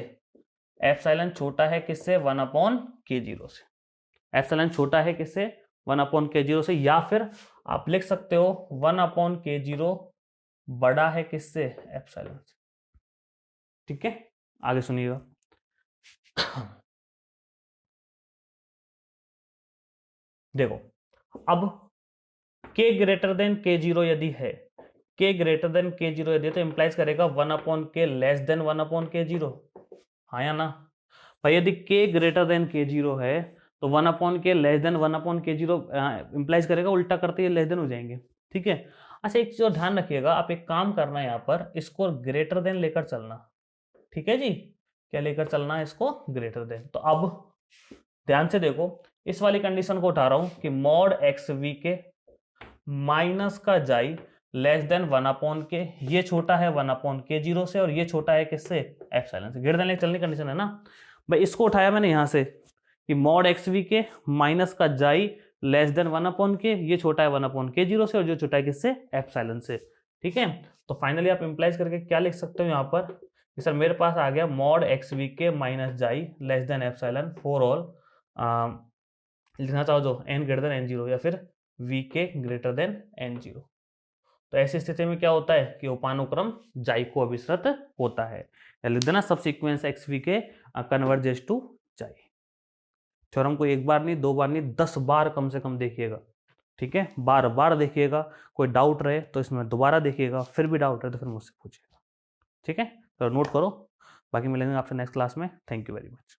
एप्सिलॉन छोटा है किससे, 1/k0 से। एप्सिलॉन छोटा है किससे, 1/k0 से, या फिर आप लिख सकते हो 1/k0 बड़ा है किससे, एप्सिलॉन से। ठीक है, आगे सुनिएगा। देखो अब k ग्रेटर देन k0 यदि है, k ग्रेटर देन k0 यदि है, तो इंप्लाइज करेगा 1/k लेस देन 1/k0, हाँ या ना भाई। यदि k ग्रेटर देन k0 है तो 1/k less than 1/k0 implies करेगा, उल्टा करते ही लेस देन हो जाएंगे। ठीक है, अच्छा एक चीज और ध्यान रखिएगा, आप एक काम करना है यहाँ पर, इसको ग्रेटर देन लेकर चलना। ठीक है जी, क्या लेकर चलना है इसको, ग्रेटर देन। तो अब ध्यान से देखो, इस वाली कंडीशन को उठा रहा हूं कि मॉड एक्स वी के माइनस का जाई लेस देन 1/k, ये छोटा है 1/k0 से और ये छोटा है किससे, एप्सिलॉन से। ग्रेटर देन लेकर चलने की कंडीशन है ना भाई। इसको उठाया मैंने यहां से कि मॉड एक्स वी के माइनस का जाई लेस देन 1/k, ये छोटा है 1/k0 से और जो छोटा है किससे, एप्सिलॉन से। ठीक है, तो फाइनली आप इंप्लाइज करके क्या लिख सकते हो यहाँ पर कि सर मेरे पास आ गया मॉड एक्स वी के minus xi less than epsilon for all, लिखना चाहो जो n ग्रेटर देन n0 या फिर वी के ग्रेटर देन n0। तो ऐसी स्थिति में क्या होता है कि उपानुक्रम जाइको अभिसृत होता है, या लिख देना सबसीक्वेंस एक्स वी के कन्वर्जेस टू जाई। थ्योरम को एक बार नहीं, दो बार नहीं, 10 बार कम से कम देखिएगा। ठीक है, बार बार देखिएगा, कोई डाउट रहे तो इसमें दोबारा देखिएगा, फिर भी डाउट रहे तो फिर मुझसे पूछिएगा। ठीक है, तो नोट करो, बाकी मिलेंगे आपसे नेक्स्ट क्लास में। Thank you very much.